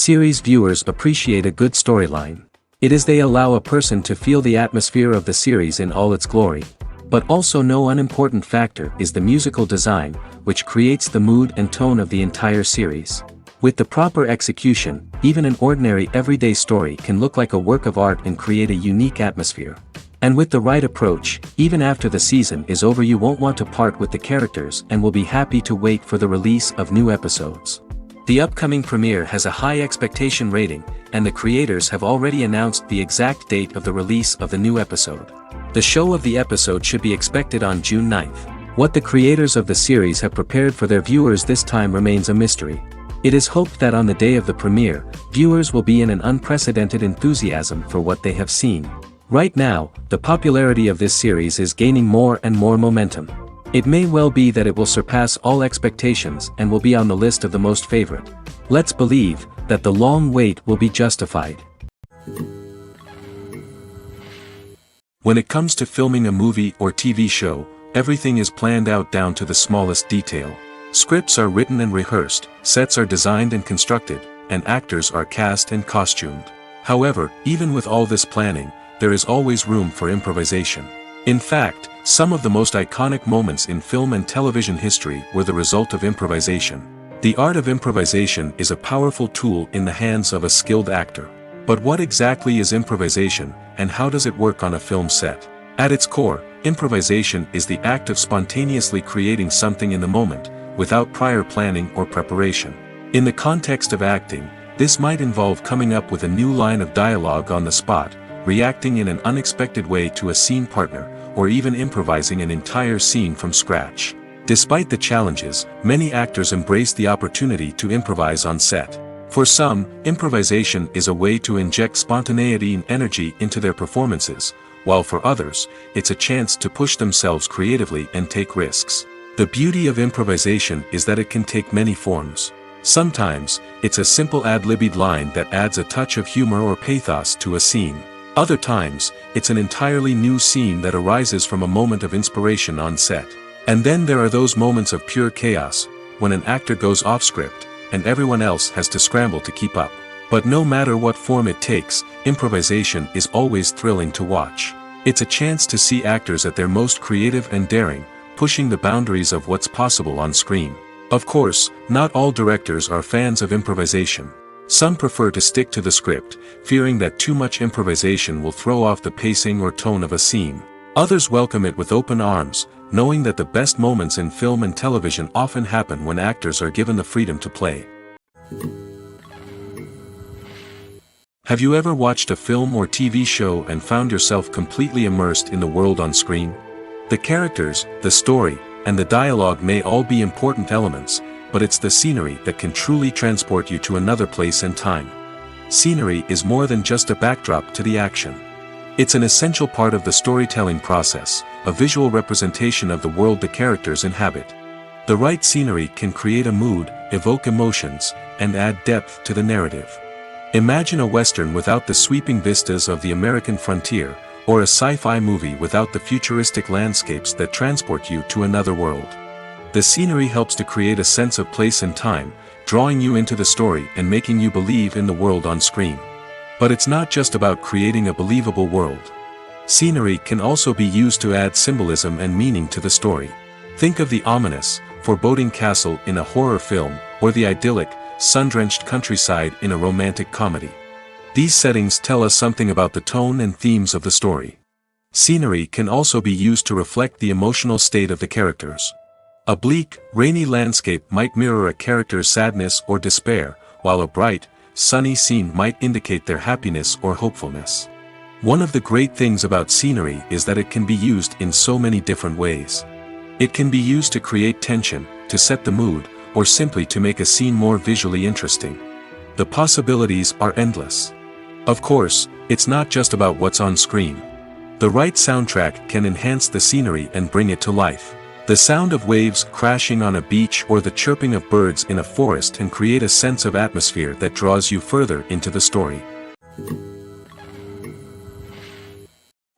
Series viewers appreciate a good storyline. It is they allow a person to feel the atmosphere of the series in all its glory. But also no unimportant factor is the musical design, which creates the mood and tone of the entire series. With the proper execution, even an ordinary everyday story can look like a work of art and create a unique atmosphere. And with the right approach, even after the season is over you won't want to part with the characters and will be happy to wait for the release of new episodes. The upcoming premiere has a high expectation rating, and the creators have already announced the exact date of the release of the new episode. The show of the episode should be expected on June 9th. What the creators of the series have prepared for their viewers this time remains a mystery. It is hoped that on the day of the premiere, viewers will be in an unprecedented enthusiasm for what they have seen. Right now, the popularity of this series is gaining more and more momentum. It may well be that it will surpass all expectations and will be on the list of the most favorite. Let's believe that the long wait will be justified. When it comes to filming a movie or TV show, everything is planned out down to the smallest detail. Scripts are written and rehearsed, sets are designed and constructed, and actors are cast and costumed. However, even with all this planning, there is always room for improvisation. In fact, some of the most iconic moments in film and television history were the result of improvisation. The art of improvisation is a powerful tool in the hands of a skilled actor. But what exactly is improvisation, and how does it work on a film set? At its core, improvisation is the act of spontaneously creating something in the moment, without prior planning or preparation. In the context of acting, this might involve coming up with a new line of dialogue on the spot, reacting in an unexpected way to a scene partner, or even improvising an entire scene from scratch. Despite the challenges, many actors embrace the opportunity to improvise on set. For some, improvisation is a way to inject spontaneity and energy into their performances, while for others, it's a chance to push themselves creatively and take risks. The beauty of improvisation is that it can take many forms. Sometimes, it's a simple ad-libbed line that adds a touch of humor or pathos to a scene. Other times, it's an entirely new scene that arises from a moment of inspiration on set. And then there are those moments of pure chaos, when an actor goes off script, and everyone else has to scramble to keep up. But no matter what form it takes, improvisation is always thrilling to watch. It's a chance to see actors at their most creative and daring, pushing the boundaries of what's possible on screen. Of course, not all directors are fans of improvisation. Some prefer to stick to the script, fearing that too much improvisation will throw off the pacing or tone of a scene. Others welcome it with open arms, knowing that the best moments in film and television often happen when actors are given the freedom to play. Have you ever watched a film or TV show and found yourself completely immersed in the world on screen? The characters, the story, and the dialogue may all be important elements, but it's the scenery that can truly transport you to another place and time. Scenery is more than just a backdrop to the action. It's an essential part of the storytelling process, a visual representation of the world the characters inhabit. The right scenery can create a mood, evoke emotions, and add depth to the narrative. Imagine a Western without the sweeping vistas of the American frontier, or a sci-fi movie without the futuristic landscapes that transport you to another world. The scenery helps to create a sense of place and time, drawing you into the story and making you believe in the world on screen. But it's not just about creating a believable world. Scenery can also be used to add symbolism and meaning to the story. Think of the ominous, foreboding castle in a horror film, or the idyllic, sun-drenched countryside in a romantic comedy. These settings tell us something about the tone and themes of the story. Scenery can also be used to reflect the emotional state of the characters. A bleak, rainy landscape might mirror a character's sadness or despair, while a bright, sunny scene might indicate their happiness or hopefulness. One of the great things about scenery is that it can be used in so many different ways. It can be used to create tension, to set the mood, or simply to make a scene more visually interesting. The possibilities are endless. Of course, it's not just about what's on screen. The right soundtrack can enhance the scenery and bring it to life. The sound of waves crashing on a beach or the chirping of birds in a forest can create a sense of atmosphere that draws you further into the story.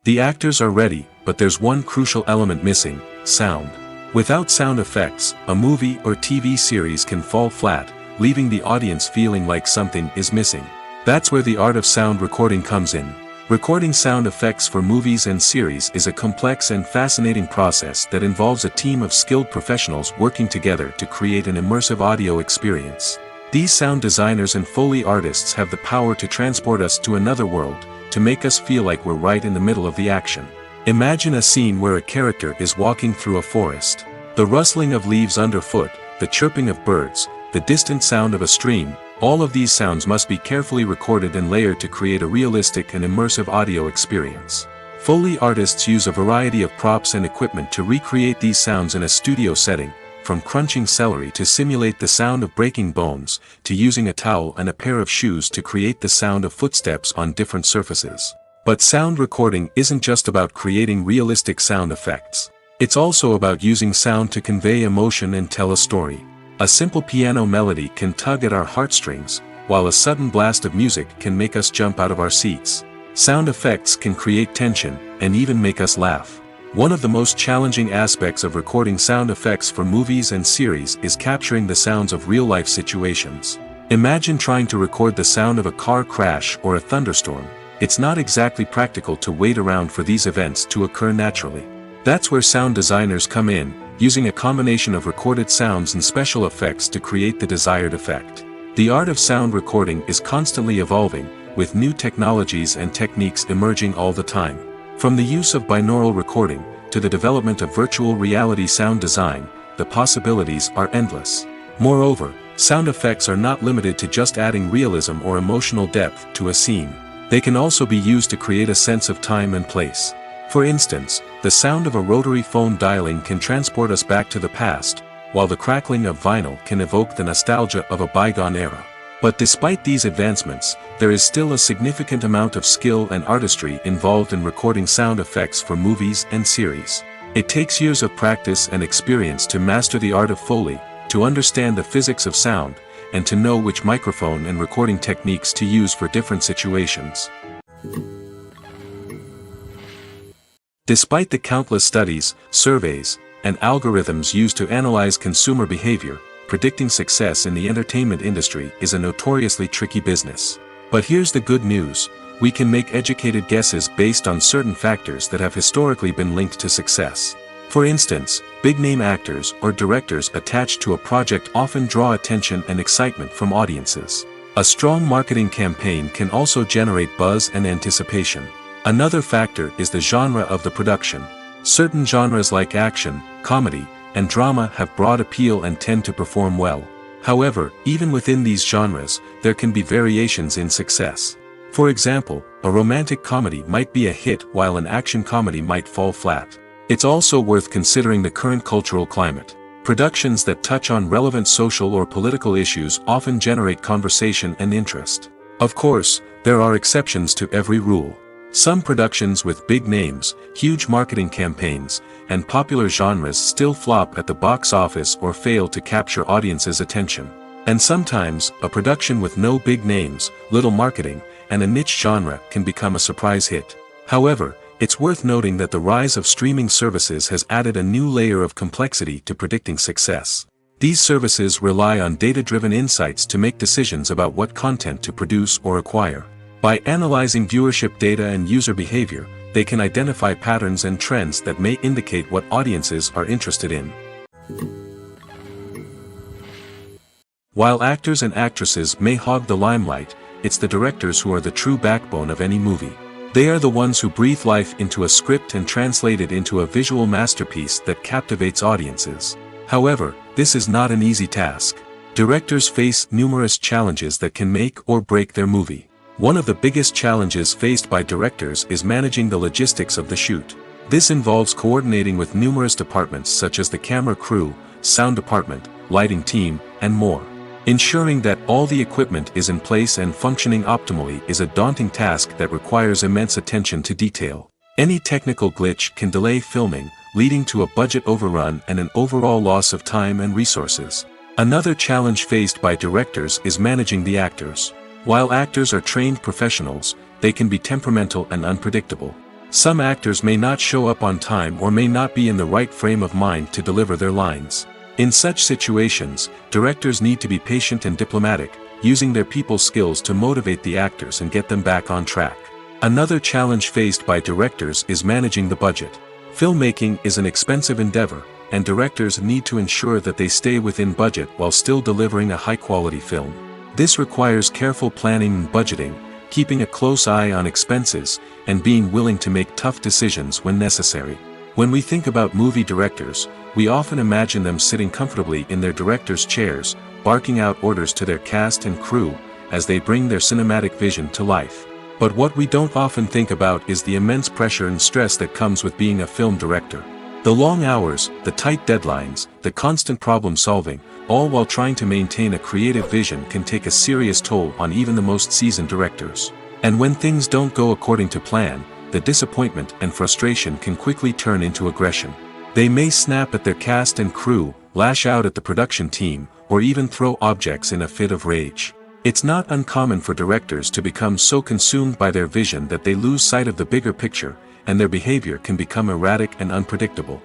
The actors are ready, but there's one crucial element missing: sound. Without sound effects, a movie or TV series can fall flat, leaving the audience feeling like something is missing. That's where the art of sound recording comes in. Recording sound effects for movies and series is a complex and fascinating process that involves a team of skilled professionals working together to create an immersive audio experience. These sound designers and Foley artists have the power to transport us to another world, to make us feel like we're right in the middle of the action. Imagine a scene where a character is walking through a forest. The rustling of leaves underfoot, the chirping of birds, the distant sound of a stream, all of these sounds must be carefully recorded and layered to create a realistic and immersive audio experience. Foley artists use a variety of props and equipment to recreate these sounds in a studio setting, from crunching celery to simulate the sound of breaking bones, to using a towel and a pair of shoes to create the sound of footsteps on different surfaces. But sound recording isn't just about creating realistic sound effects. It's also about using sound to convey emotion and tell a story. A simple piano melody can tug at our heartstrings, while a sudden blast of music can make us jump out of our seats. Sound effects can create tension, and even make us laugh. One of the most challenging aspects of recording sound effects for movies and series is capturing the sounds of real-life situations. Imagine trying to record the sound of a car crash or a thunderstorm. It's not exactly practical to wait around for these events to occur naturally. That's where sound designers come in, using a combination of recorded sounds and special effects to create the desired effect. The art of sound recording is constantly evolving, with new technologies and techniques emerging all the time. From the use of binaural recording, to the development of virtual reality sound design, the possibilities are endless. Moreover, sound effects are not limited to just adding realism or emotional depth to a scene. They can also be used to create a sense of time and place. For instance, the sound of a rotary phone dialing can transport us back to the past, while the crackling of vinyl can evoke the nostalgia of a bygone era. But despite these advancements, there is still a significant amount of skill and artistry involved in recording sound effects for movies and series. It takes years of practice and experience to master the art of Foley, to understand the physics of sound, and to know which microphone and recording techniques to use for different situations. Despite the countless studies, surveys, and algorithms used to analyze consumer behavior, predicting success in the entertainment industry is a notoriously tricky business. But here's the good news: we can make educated guesses based on certain factors that have historically been linked to success. For instance, big-name actors or directors attached to a project often draw attention and excitement from audiences. A strong marketing campaign can also generate buzz and anticipation. Another factor is the genre of the production. Certain genres like action, comedy, and drama have broad appeal and tend to perform well. However, even within these genres, there can be variations in success. For example, a romantic comedy might be a hit while an action comedy might fall flat. It's also worth considering the current cultural climate. Productions that touch on relevant social or political issues often generate conversation and interest. Of course, there are exceptions to every rule. Some productions with big names, huge marketing campaigns, and popular genres still flop at the box office or fail to capture audiences' attention. And sometimes, a production with no big names, little marketing, and a niche genre can become a surprise hit. However, it's worth noting that the rise of streaming services has added a new layer of complexity to predicting success. These services rely on data-driven insights to make decisions about what content to produce or acquire. By analyzing viewership data and user behavior, they can identify patterns and trends that may indicate what audiences are interested in. While actors and actresses may hog the limelight, it's the directors who are the true backbone of any movie. They are the ones who breathe life into a script and translate it into a visual masterpiece that captivates audiences. However, this is not an easy task. Directors face numerous challenges that can make or break their movie. One of the biggest challenges faced by directors is managing the logistics of the shoot. This involves coordinating with numerous departments such as the camera crew, sound department, lighting team, and more. Ensuring that all the equipment is in place and functioning optimally is a daunting task that requires immense attention to detail. Any technical glitch can delay filming, leading to a budget overrun and an overall loss of time and resources. Another challenge faced by directors is managing the actors. While actors are trained professionals, they can be temperamental and unpredictable. Some actors may not show up on time or may not be in the right frame of mind to deliver their lines. In such situations, directors need to be patient and diplomatic, using their people skills to motivate the actors and get them back on track. Another challenge faced by directors is managing the budget. Filmmaking is an expensive endeavor, and directors need to ensure that they stay within budget while still delivering a high-quality film. This requires careful planning and budgeting, keeping a close eye on expenses, and being willing to make tough decisions when necessary. When we think about movie directors, we often imagine them sitting comfortably in their director's chairs, barking out orders to their cast and crew, as they bring their cinematic vision to life. But what we don't often think about is the immense pressure and stress that comes with being a film director. The long hours, the tight deadlines, the constant problem solving, all while trying to maintain a creative vision can take a serious toll on even the most seasoned directors. And when things don't go according to plan, the disappointment and frustration can quickly turn into aggression. They may snap at their cast and crew, lash out at the production team, or even throw objects in a fit of rage. It's not uncommon for directors to become so consumed by their vision that they lose sight of the bigger picture, and their behavior can become erratic and unpredictable.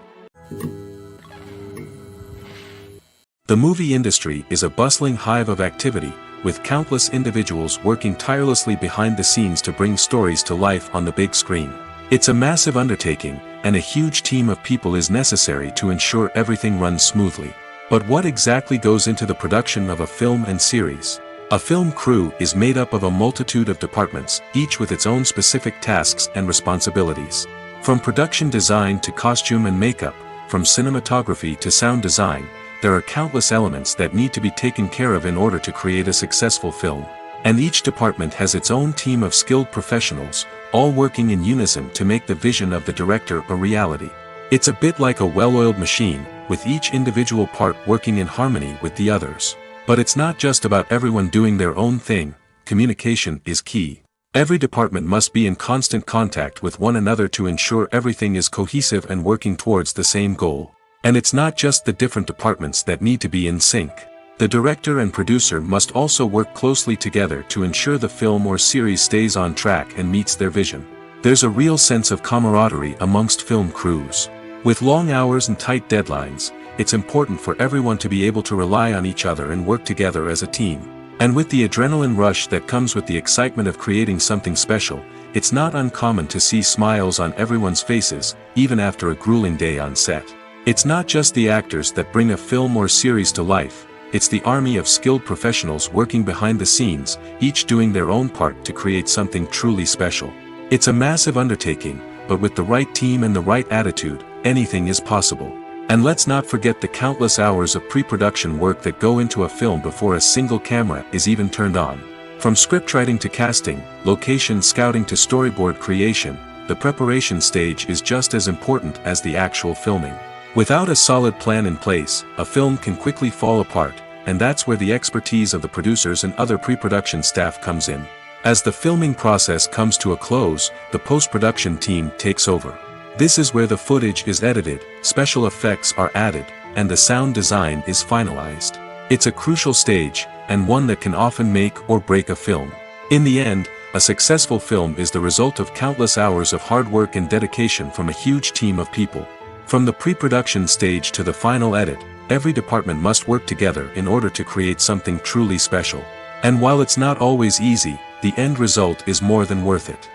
The movie industry is a bustling hive of activity, with countless individuals working tirelessly behind the scenes to bring stories to life on the big screen. It's a massive undertaking, and a huge team of people is necessary to ensure everything runs smoothly. But what exactly goes into the production of a film and series? A film crew is made up of a multitude of departments, each with its own specific tasks and responsibilities. From production design to costume and makeup, from cinematography to sound design, there are countless elements that need to be taken care of in order to create a successful film. And each department has its own team of skilled professionals, all working in unison to make the vision of the director a reality. It's a bit like a well-oiled machine, with each individual part working in harmony with the others. But it's not just about everyone doing their own thing. Communication is key. Every department must be in constant contact with one another to ensure everything is cohesive and working towards the same goal. And it's not just the different departments that need to be in sync. The director and producer must also work closely together to ensure the film or series stays on track and meets their vision. There's a real sense of camaraderie amongst film crews. With long hours and tight deadlines, it's important for everyone to be able to rely on each other and work together as a team. And with the adrenaline rush that comes with the excitement of creating something special, it's not uncommon to see smiles on everyone's faces, even after a grueling day on set. It's not just the actors that bring a film or series to life, it's the army of skilled professionals working behind the scenes, each doing their own part to create something truly special. It's a massive undertaking, but with the right team and the right attitude, anything is possible. And let's not forget the countless hours of pre-production work that go into a film before a single camera is even turned on. From scriptwriting to casting, location scouting to storyboard creation, the preparation stage is just as important as the actual filming. Without a solid plan in place, a film can quickly fall apart, and that's where the expertise of the producers and other pre-production staff comes in. As the filming process comes to a close, the post-production team takes over. This is where the footage is edited, special effects are added, and the sound design is finalized. It's a crucial stage, and one that can often make or break a film. In the end, a successful film is the result of countless hours of hard work and dedication from a huge team of people. From the pre-production stage to the final edit, every department must work together in order to create something truly special. And while it's not always easy, the end result is more than worth it.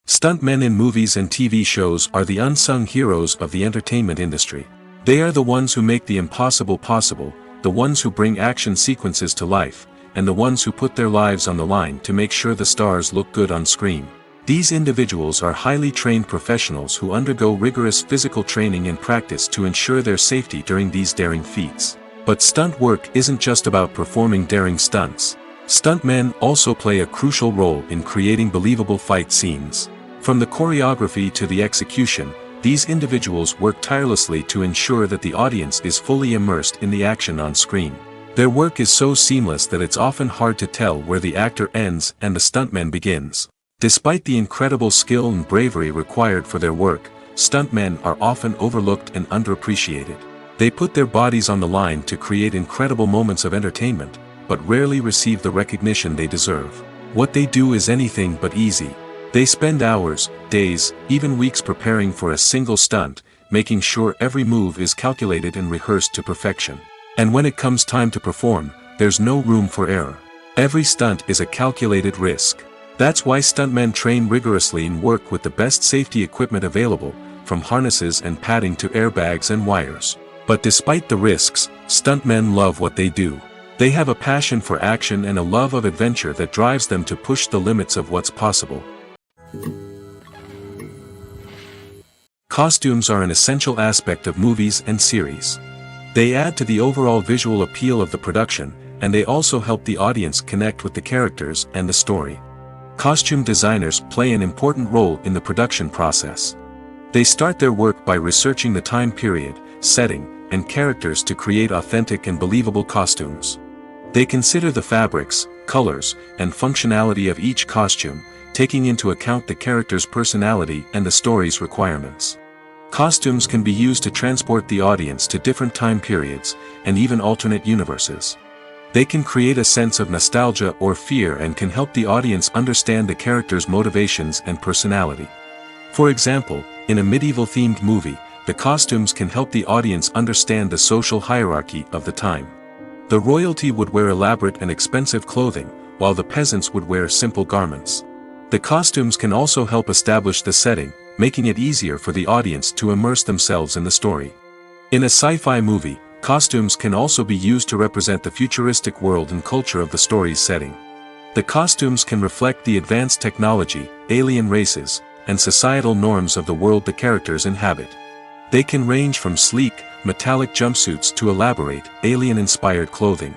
Stuntmen in movies and TV shows are the unsung heroes of the entertainment industry. They are the ones who make the impossible possible, the ones who bring action sequences to life, and the ones who put their lives on the line to make sure the stars look good on screen. These individuals are highly trained professionals who undergo rigorous physical training and practice to ensure their safety during these daring feats. But stunt work isn't just about performing daring stunts. Stuntmen also play a crucial role in creating believable fight scenes. From the choreography to the execution, these individuals work tirelessly to ensure that the audience is fully immersed in the action on screen. Their work is so seamless that it's often hard to tell where the actor ends and the stuntman begins. Despite the incredible skill and bravery required for their work, stuntmen are often overlooked and underappreciated. They put their bodies on the line to create incredible moments of entertainment, but rarely receive the recognition they deserve. What they do is anything but easy. They spend hours, days, even weeks preparing for a single stunt, making sure every move is calculated and rehearsed to perfection. And when it comes time to perform, there's no room for error. Every stunt is a calculated risk. That's why stuntmen train rigorously and work with the best safety equipment available, from harnesses and padding to airbags and wires. But despite the risks, stuntmen love what they do. They have a passion for action and a love of adventure that drives them to push the limits of what's possible. Costumes are an essential aspect of movies and series. They add to the overall visual appeal of the production, and they also help the audience connect with the characters and the story. Costume designers play an important role in the production process. They start their work by researching the time period, setting, and characters to create authentic and believable costumes. They consider the fabrics, colors, and functionality of each costume, taking into account the character's personality and the story's requirements. Costumes can be used to transport the audience to different time periods, and even alternate universes. They can create a sense of nostalgia or fear and can help the audience understand the character's motivations and personality. For example, in a medieval-themed movie, the costumes can help the audience understand the social hierarchy of the time. The royalty would wear elaborate and expensive clothing, while the peasants would wear simple garments. The costumes can also help establish the setting, making it easier for the audience to immerse themselves in the story. In a sci-fi movie, costumes can also be used to represent the futuristic world and culture of the story's setting. The costumes can reflect the advanced technology, alien races, and societal norms of the world the characters inhabit. They can range from sleek, metallic jumpsuits to elaborate, alien-inspired clothing.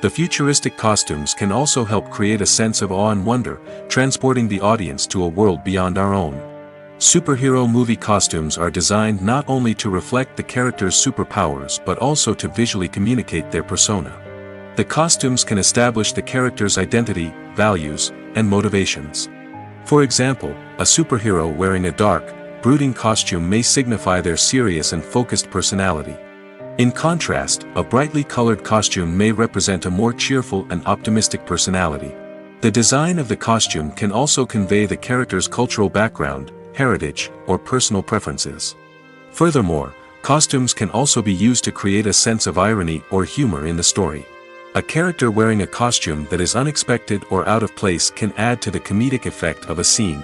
The futuristic costumes can also help create a sense of awe and wonder, transporting the audience to a world beyond our own. Superhero movie costumes are designed not only to reflect the character's superpowers but also to visually communicate their persona. The costumes can establish the character's identity, values, and motivations. For example, a superhero wearing a dark, brooding costume may signify their serious and focused personality. In contrast, a brightly colored costume may represent a more cheerful and optimistic personality. The design of the costume can also convey the character's cultural background, heritage, or personal preferences. Furthermore, costumes can also be used to create a sense of irony or humor in the story. A character wearing a costume that is unexpected or out of place can add to the comedic effect of a scene.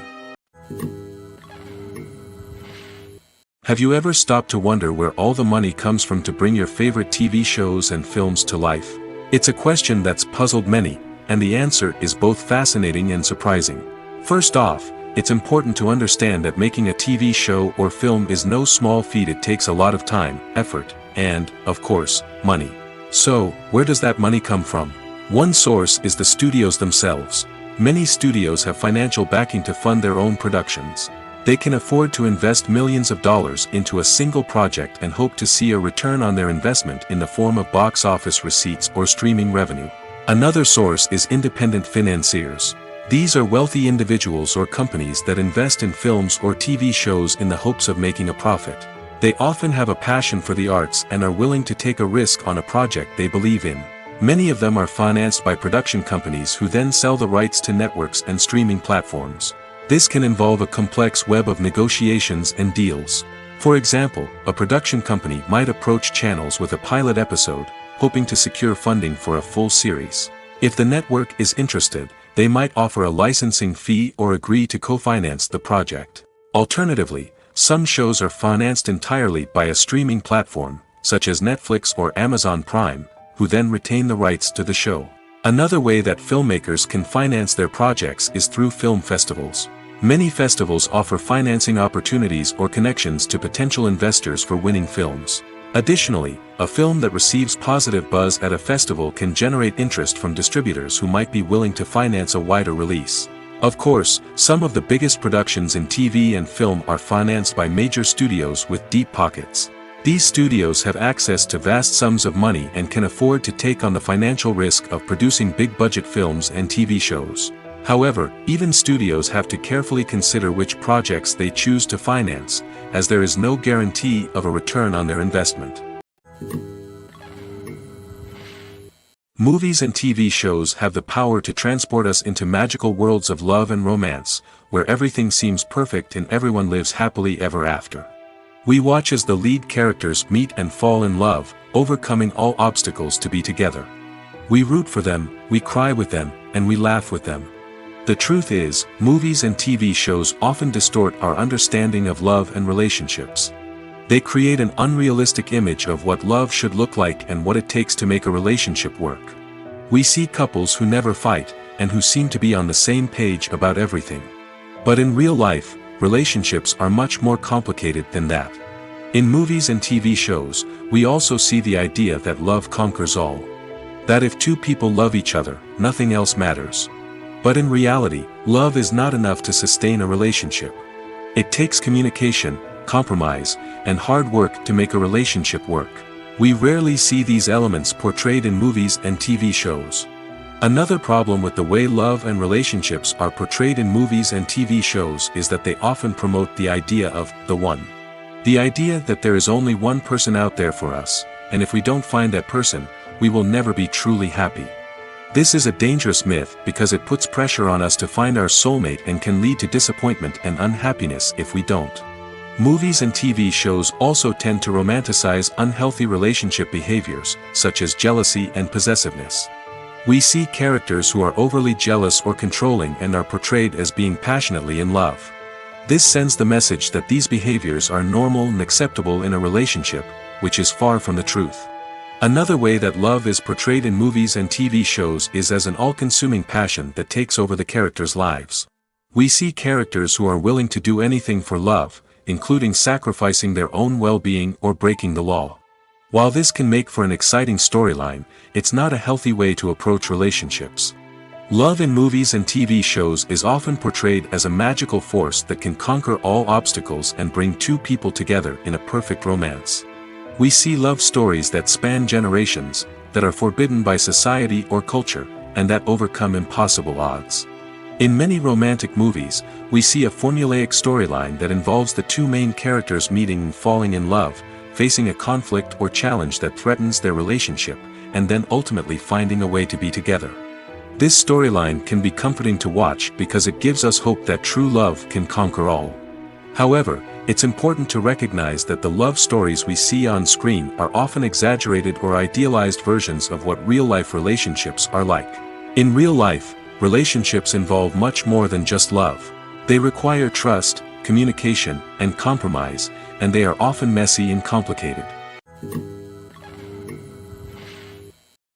Have you ever stopped to wonder where all the money comes from to bring your favorite TV shows and films to life? It's a question that's puzzled many, and the answer is both fascinating and surprising. First off, it's important to understand that making a TV show or film is no small feat. It takes a lot of time, effort, and, of course, money. So, where does that money come from? One source is the studios themselves. Many studios have financial backing to fund their own productions. They can afford to invest millions of dollars into a single project and hope to see a return on their investment in the form of box office receipts or streaming revenue. Another source is independent financiers. These are wealthy individuals or companies that invest in films or TV shows in the hopes of making a profit. They often have a passion for the arts and are willing to take a risk on a project they believe in. Many of them are financed by production companies who then sell the rights to networks and streaming platforms. This can involve a complex web of negotiations and deals. For example, a production company might approach channels with a pilot episode, hoping to secure funding for a full series. If the network is interested, they might offer a licensing fee or agree to co-finance the project. Alternatively, some shows are financed entirely by a streaming platform, such as Netflix or Amazon Prime, who then retain the rights to the show. Another way that filmmakers can finance their projects is through film festivals. Many festivals offer financing opportunities or connections to potential investors for winning films. Additionally, a film that receives positive buzz at a festival can generate interest from distributors who might be willing to finance a wider release. Of course, some of the biggest productions in TV and film are financed by major studios with deep pockets. These studios have access to vast sums of money and can afford to take on the financial risk of producing big-budget films and TV shows. However, even studios have to carefully consider which projects they choose to finance, as there is no guarantee of a return on their investment. Movies and TV shows have the power to transport us into magical worlds of love and romance, where everything seems perfect and everyone lives happily ever after. We watch as the lead characters meet and fall in love, overcoming all obstacles to be together. We root for them, we cry with them, and we laugh with them. The truth is, movies and TV shows often distort our understanding of love and relationships. They create an unrealistic image of what love should look like and what it takes to make a relationship work. We see couples who never fight, and who seem to be on the same page about everything. But in real life, relationships are much more complicated than that. In movies and TV shows, we also see the idea that love conquers all. That if two people love each other, nothing else matters. But in reality, love is not enough to sustain a relationship. It takes communication, compromise, and hard work to make a relationship work. We rarely see these elements portrayed in movies and TV shows. Another problem with the way love and relationships are portrayed in movies and TV shows is that they often promote the idea of the one. The idea that there is only one person out there for us, and if we don't find that person, we will never be truly happy. This is a dangerous myth because it puts pressure on us to find our soulmate and can lead to disappointment and unhappiness if we don't. Movies and TV shows also tend to romanticize unhealthy relationship behaviors, such as jealousy and possessiveness. We see characters who are overly jealous or controlling and are portrayed as being passionately in love. This sends the message that these behaviors are normal and acceptable in a relationship, which is far from the truth. Another way that love is portrayed in movies and TV shows is as an all-consuming passion that takes over the characters' lives. We see characters who are willing to do anything for love, including sacrificing their own well-being or breaking the law. While this can make for an exciting storyline, it's not a healthy way to approach relationships. Love in movies and TV shows is often portrayed as a magical force that can conquer all obstacles and bring two people together in a perfect romance. We see love stories that span generations, that are forbidden by society or culture, and that overcome impossible odds. In many romantic movies, we see a formulaic storyline that involves the two main characters meeting and falling in love, facing a conflict or challenge that threatens their relationship, and then ultimately finding a way to be together. This storyline can be comforting to watch because it gives us hope that true love can conquer all. However, it's important to recognize that the love stories we see on screen are often exaggerated or idealized versions of what real-life relationships are like. In real life, relationships involve much more than just love. They require trust, communication, and compromise, and they are often messy and complicated.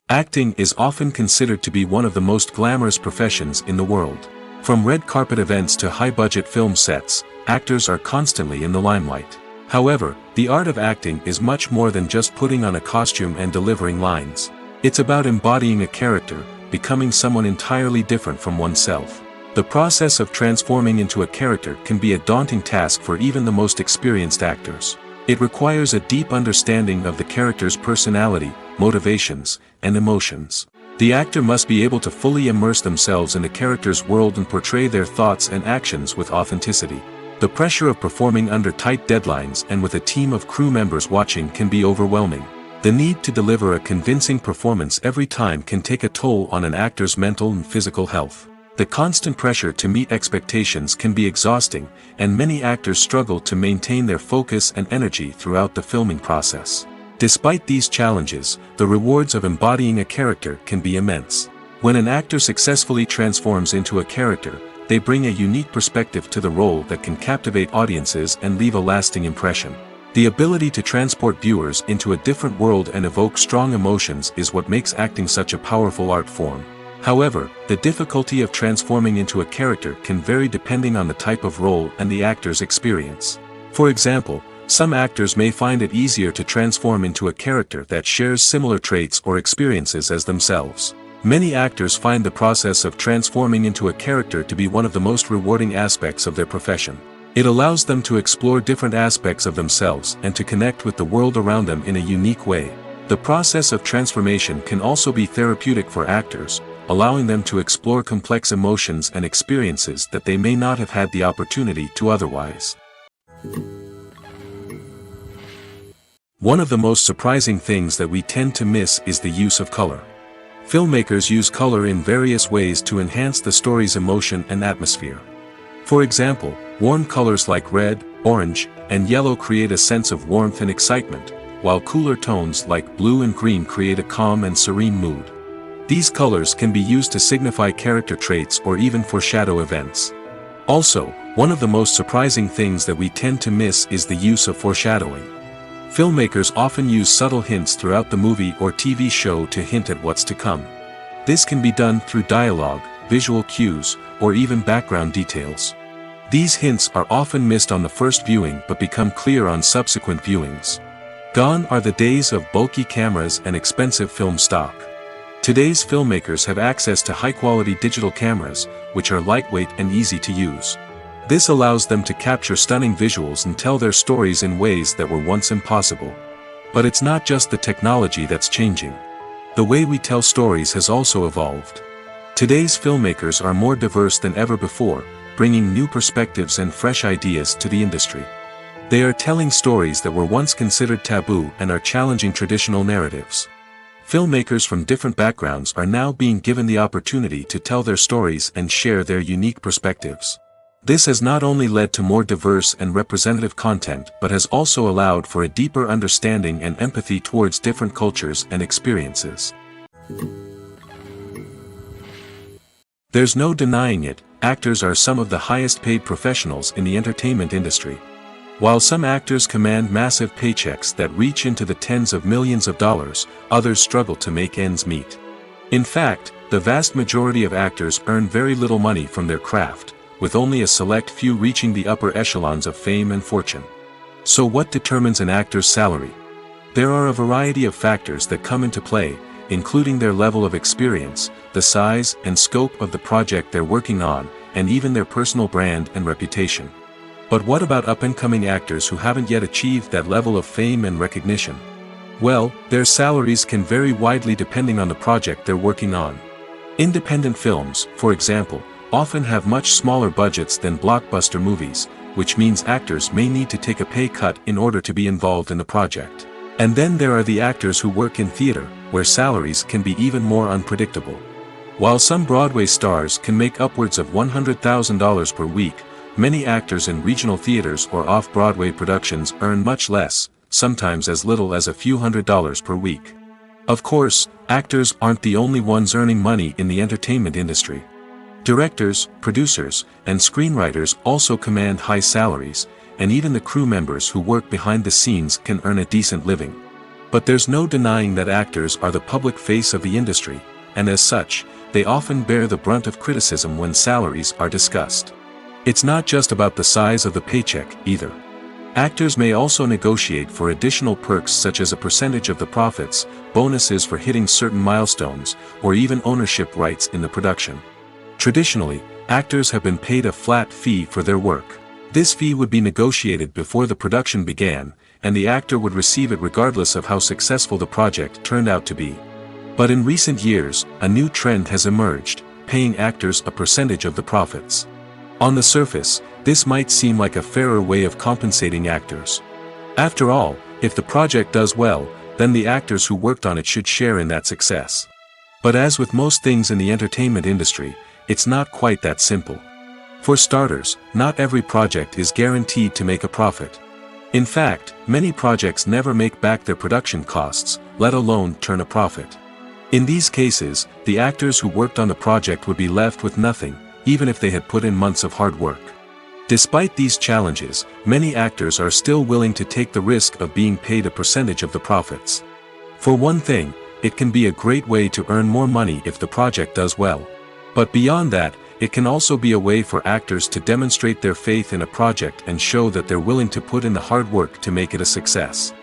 Acting is often considered to be one of the most glamorous professions in the world. From red carpet events to high-budget film sets, actors are constantly in the limelight. However, the art of acting is much more than just putting on a costume and delivering lines. It's about embodying a character, becoming someone entirely different from oneself. The process of transforming into a character can be a daunting task for even the most experienced actors. It requires a deep understanding of the character's personality, motivations, and emotions. The actor must be able to fully immerse themselves in the character's world and portray their thoughts and actions with authenticity. The pressure of performing under tight deadlines and with a team of crew members watching can be overwhelming. The need to deliver a convincing performance every time can take a toll on an actor's mental and physical health. The constant pressure to meet expectations can be exhausting, and many actors struggle to maintain their focus and energy throughout the filming process. Despite these challenges, the rewards of embodying a character can be immense. When an actor successfully transforms into a character, they bring a unique perspective to the role that can captivate audiences and leave a lasting impression. The ability to transport viewers into a different world and evoke strong emotions is what makes acting such a powerful art form. However, the difficulty of transforming into a character can vary depending on the type of role and the actor's experience. For example, some actors may find it easier to transform into a character that shares similar traits or experiences as themselves. Many actors find the process of transforming into a character to be one of the most rewarding aspects of their profession. It allows them to explore different aspects of themselves and to connect with the world around them in a unique way. The process of transformation can also be therapeutic for actors, allowing them to explore complex emotions and experiences that they may not have had the opportunity to otherwise. One of the most surprising things that we tend to miss is the use of color. Filmmakers use color in various ways to enhance the story's emotion and atmosphere. For example, warm colors like red, orange, and yellow create a sense of warmth and excitement, while cooler tones like blue and green create a calm and serene mood. These colors can be used to signify character traits or even foreshadow events. Also, one of the most surprising things that we tend to miss is the use of foreshadowing. Filmmakers often use subtle hints throughout the movie or TV show to hint at what's to come. This can be done through dialogue, visual cues, or even background details. These hints are often missed on the first viewing but become clear on subsequent viewings. Gone are the days of bulky cameras and expensive film stock. Today's filmmakers have access to high-quality digital cameras, which are lightweight and easy to use. This allows them to capture stunning visuals and tell their stories in ways that were once impossible. But it's not just the technology that's changing. The way we tell stories has also evolved. Today's filmmakers are more diverse than ever before, bringing new perspectives and fresh ideas to the industry. They are telling stories that were once considered taboo and are challenging traditional narratives. Filmmakers from different backgrounds are now being given the opportunity to tell their stories and share their unique perspectives. This has not only led to more diverse and representative content but has also allowed for a deeper understanding and empathy towards different cultures and experiences. There's no denying it, actors are some of the highest paid professionals in the entertainment industry. While some actors command massive paychecks that reach into the tens of millions of dollars, others struggle to make ends meet. In fact, the vast majority of actors earn very little money from their craft, with only a select few reaching the upper echelons of fame and fortune. So what determines an actor's salary? There are a variety of factors that come into play, including their level of experience, the size and scope of the project they're working on, and even their personal brand and reputation. But what about up-and-coming actors who haven't yet achieved that level of fame and recognition? Well, their salaries can vary widely depending on the project they're working on. Independent films, for example, often have much smaller budgets than blockbuster movies, which means actors may need to take a pay cut in order to be involved in the project. And then there are the actors who work in theater, where salaries can be even more unpredictable. While some Broadway stars can make upwards of $100,000 per week, many actors in regional theaters or off-Broadway productions earn much less, sometimes as little as a few $100s per week. Of course, actors aren't the only ones earning money in the entertainment industry. Directors, producers, and screenwriters also command high salaries, and even the crew members who work behind the scenes can earn a decent living. But there's no denying that actors are the public face of the industry, and as such, they often bear the brunt of criticism when salaries are discussed. It's not just about the size of the paycheck, either. Actors may also negotiate for additional perks such as a percentage of the profits, bonuses for hitting certain milestones, or even ownership rights in the production. Traditionally, actors have been paid a flat fee for their work. This fee would be negotiated before the production began, and the actor would receive it regardless of how successful the project turned out to be. But in recent years, a new trend has emerged, paying actors a percentage of the profits. On the surface, this might seem like a fairer way of compensating actors. After all, if the project does well, then the actors who worked on it should share in that success. But as with most things in the entertainment industry, it's not quite that simple. For starters, not every project is guaranteed to make a profit. In fact, many projects never make back their production costs, let alone turn a profit. In these cases, the actors who worked on the project would be left with nothing, even if they had put in months of hard work. Despite these challenges, many actors are still willing to take the risk of being paid a percentage of the profits. For one thing, it can be a great way to earn more money if the project does well. But beyond that, it can also be a way for actors to demonstrate their faith in a project and show that they're willing to put in the hard work to make it a success.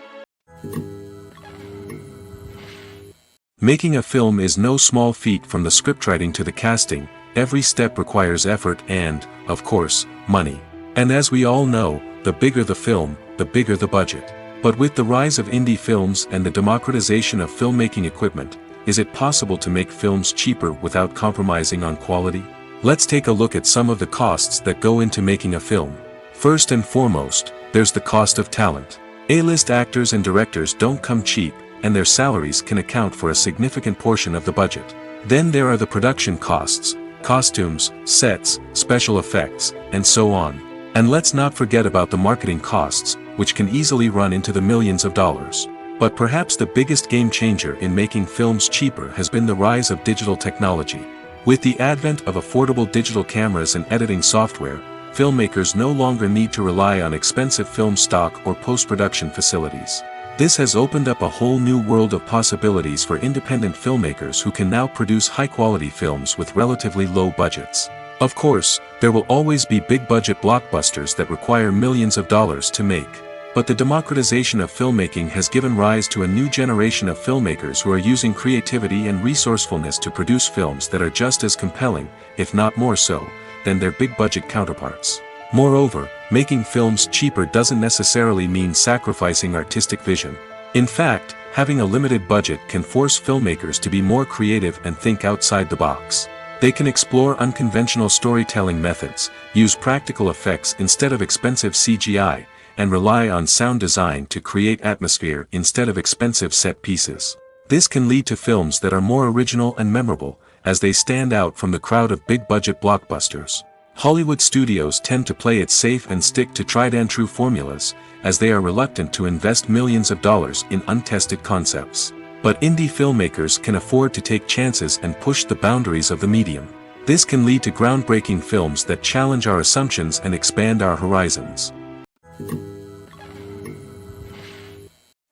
Making a film is no small feat. From the scriptwriting to the casting, every step requires effort and, of course, money. And as we all know, the bigger the film, the bigger the budget. But with the rise of indie films and the democratization of filmmaking equipment, is it possible to make films cheaper without compromising on quality? Let's take a look at some of the costs that go into making a film. First and foremost, there's the cost of talent. A-list actors and directors don't come cheap, and their salaries can account for a significant portion of the budget. Then there are the production costs, costumes, sets, special effects, and so on. And let's not forget about the marketing costs, which can easily run into the millions of dollars. But perhaps the biggest game changer in making films cheaper has been the rise of digital technology. With the advent of affordable digital cameras and editing software, filmmakers no longer need to rely on expensive film stock or post-production facilities. This has opened up a whole new world of possibilities for independent filmmakers who can now produce high-quality films with relatively low budgets. Of course, there will always be big-budget blockbusters that require millions of dollars to make. But the democratization of filmmaking has given rise to a new generation of filmmakers who are using creativity and resourcefulness to produce films that are just as compelling, if not more so, than their big-budget counterparts. Moreover, making films cheaper doesn't necessarily mean sacrificing artistic vision. In fact, having a limited budget can force filmmakers to be more creative and think outside the box. They can explore unconventional storytelling methods, use practical effects instead of expensive CGI, and rely on sound design to create atmosphere instead of expensive set pieces. This can lead to films that are more original and memorable, as they stand out from the crowd of big-budget blockbusters. Hollywood studios tend to play it safe and stick to tried-and-true formulas, as they are reluctant to invest millions of dollars in untested concepts. But indie filmmakers can afford to take chances and push the boundaries of the medium. This can lead to groundbreaking films that challenge our assumptions and expand our horizons.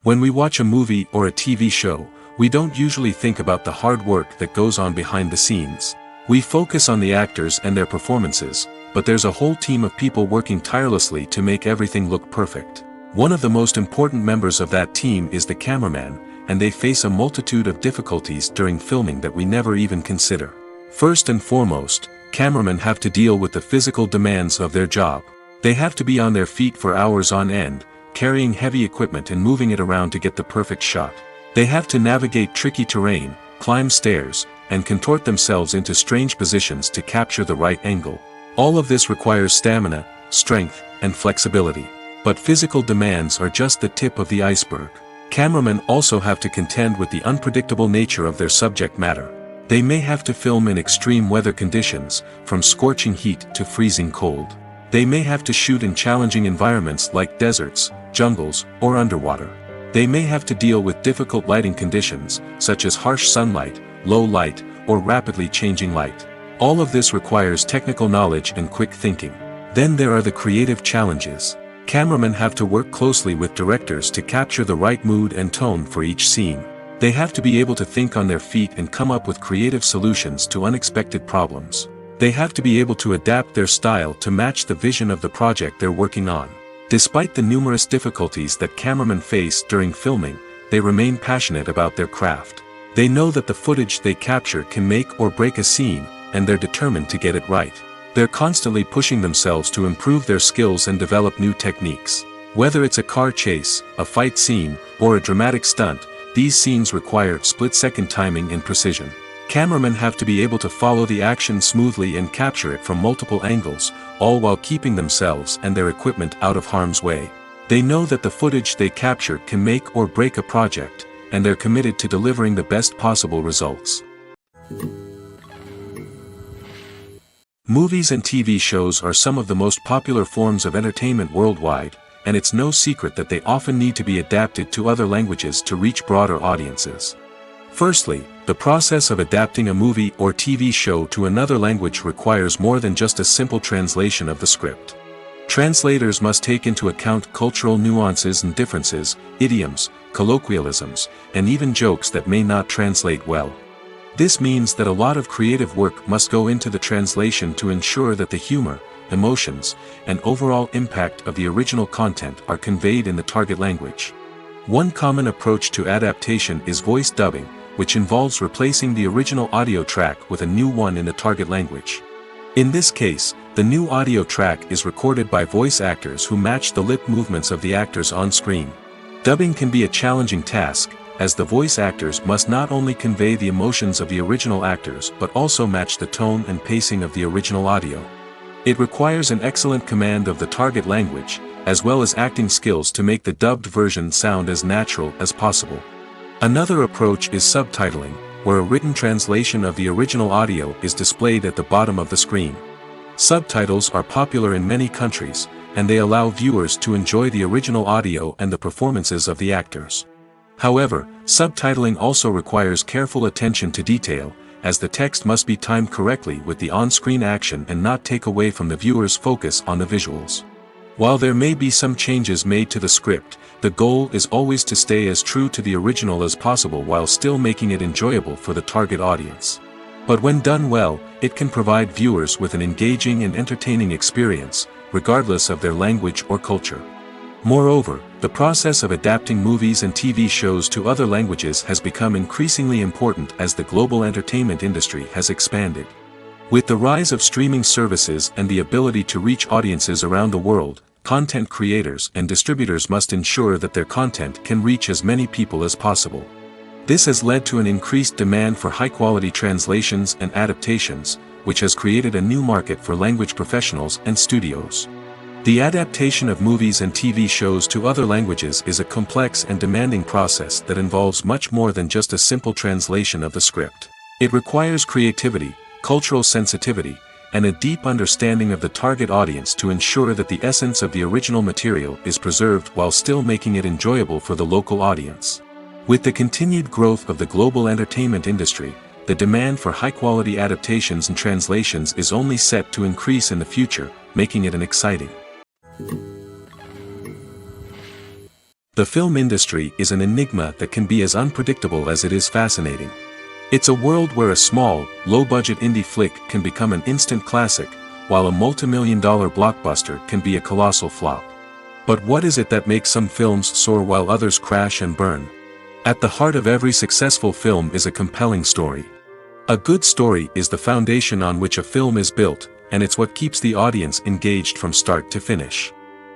When we watch a movie or a TV show, we don't usually think about the hard work that goes on behind the scenes. We focus on the actors and their performances, but there's a whole team of people working tirelessly to make everything look perfect. One of the most important members of that team is the cameraman, and they face a multitude of difficulties during filming that we never even consider. First and foremost, cameramen have to deal with the physical demands of their job. They have to be on their feet for hours on end, carrying heavy equipment and moving it around to get the perfect shot. They have to navigate tricky terrain, climb stairs, and contort themselves into strange positions to capture the right angle. All of this requires stamina, strength, and flexibility. But physical demands are just the tip of the iceberg. Cameramen also have to contend with the unpredictable nature of their subject matter. They may have to film in extreme weather conditions, from scorching heat to freezing cold. They may have to shoot in challenging environments like deserts, jungles, or underwater. They may have to deal with difficult lighting conditions, such as harsh sunlight, low light, or rapidly changing light. All of this requires technical knowledge and quick thinking. Then there are the creative challenges. Cameramen have to work closely with directors to capture the right mood and tone for each scene. They have to be able to think on their feet and come up with creative solutions to unexpected problems. They have to be able to adapt their style to match the vision of the project they're working on. Despite the numerous difficulties that cameramen face during filming, they remain passionate about their craft. They know that the footage they capture can make or break a scene, and they're determined to get it right. They're constantly pushing themselves to improve their skills and develop new techniques. Whether it's a car chase, a fight scene, or a dramatic stunt, these scenes require split-second timing and precision. Cameramen have to be able to follow the action smoothly and capture it from multiple angles, all while keeping themselves and their equipment out of harm's way. They know that the footage they capture can make or break a project, and they're committed to delivering the best possible results. Movies and TV shows are some of the most popular forms of entertainment worldwide, and it's no secret that they often need to be adapted to other languages to reach broader audiences. Firstly, the process of adapting a movie or TV show to another language requires more than just a simple translation of the script. Translators must take into account cultural nuances and differences, idioms, colloquialisms, and even jokes that may not translate well. This means that a lot of creative work must go into the translation to ensure that the humor, emotions, and overall impact of the original content are conveyed in the target language. One common approach to adaptation is voice dubbing, which involves replacing the original audio track with a new one in the target language. In this case, the new audio track is recorded by voice actors who match the lip movements of the actors on screen. Dubbing can be a challenging task, as the voice actors must not only convey the emotions of the original actors but also match the tone and pacing of the original audio. It requires an excellent command of the target language, as well as acting skills to make the dubbed version sound as natural as possible. Another approach is subtitling, where a written translation of the original audio is displayed at the bottom of the screen. Subtitles are popular in many countries, and they allow viewers to enjoy the original audio and the performances of the actors. However, subtitling also requires careful attention to detail, as the text must be timed correctly with the on-screen action and not take away from the viewer's focus on the visuals. While there may be some changes made to the script, the goal is always to stay as true to the original as possible while still making it enjoyable for the target audience. But when done well, it can provide viewers with an engaging and entertaining experience, regardless of their language or culture. Moreover, the process of adapting movies and TV shows to other languages has become increasingly important as the global entertainment industry has expanded. With the rise of streaming services and the ability to reach audiences around the world, content creators and distributors must ensure that their content can reach as many people as possible. This has led to an increased demand for high-quality translations and adaptations, which has created a new market for language professionals and studios. The adaptation of movies and TV shows to other languages is a complex and demanding process that involves much more than just a simple translation of the script. It requires creativity, cultural sensitivity, and a deep understanding of the target audience to ensure that the essence of the original material is preserved while still making it enjoyable for the local audience. With the continued growth of the global entertainment industry, the demand for high-quality adaptations and translations is only set to increase in the future, making it exciting. The film industry is an enigma that can be as unpredictable as it is fascinating. It's a world where a small, low-budget indie flick can become an instant classic, while a multi-million-dollar blockbuster can be a colossal flop. But what is it that makes some films soar while others crash and burn? At the heart of every successful film is a compelling story. A good story is the foundation on which a film is built, and it's what keeps the audience engaged from start to finish.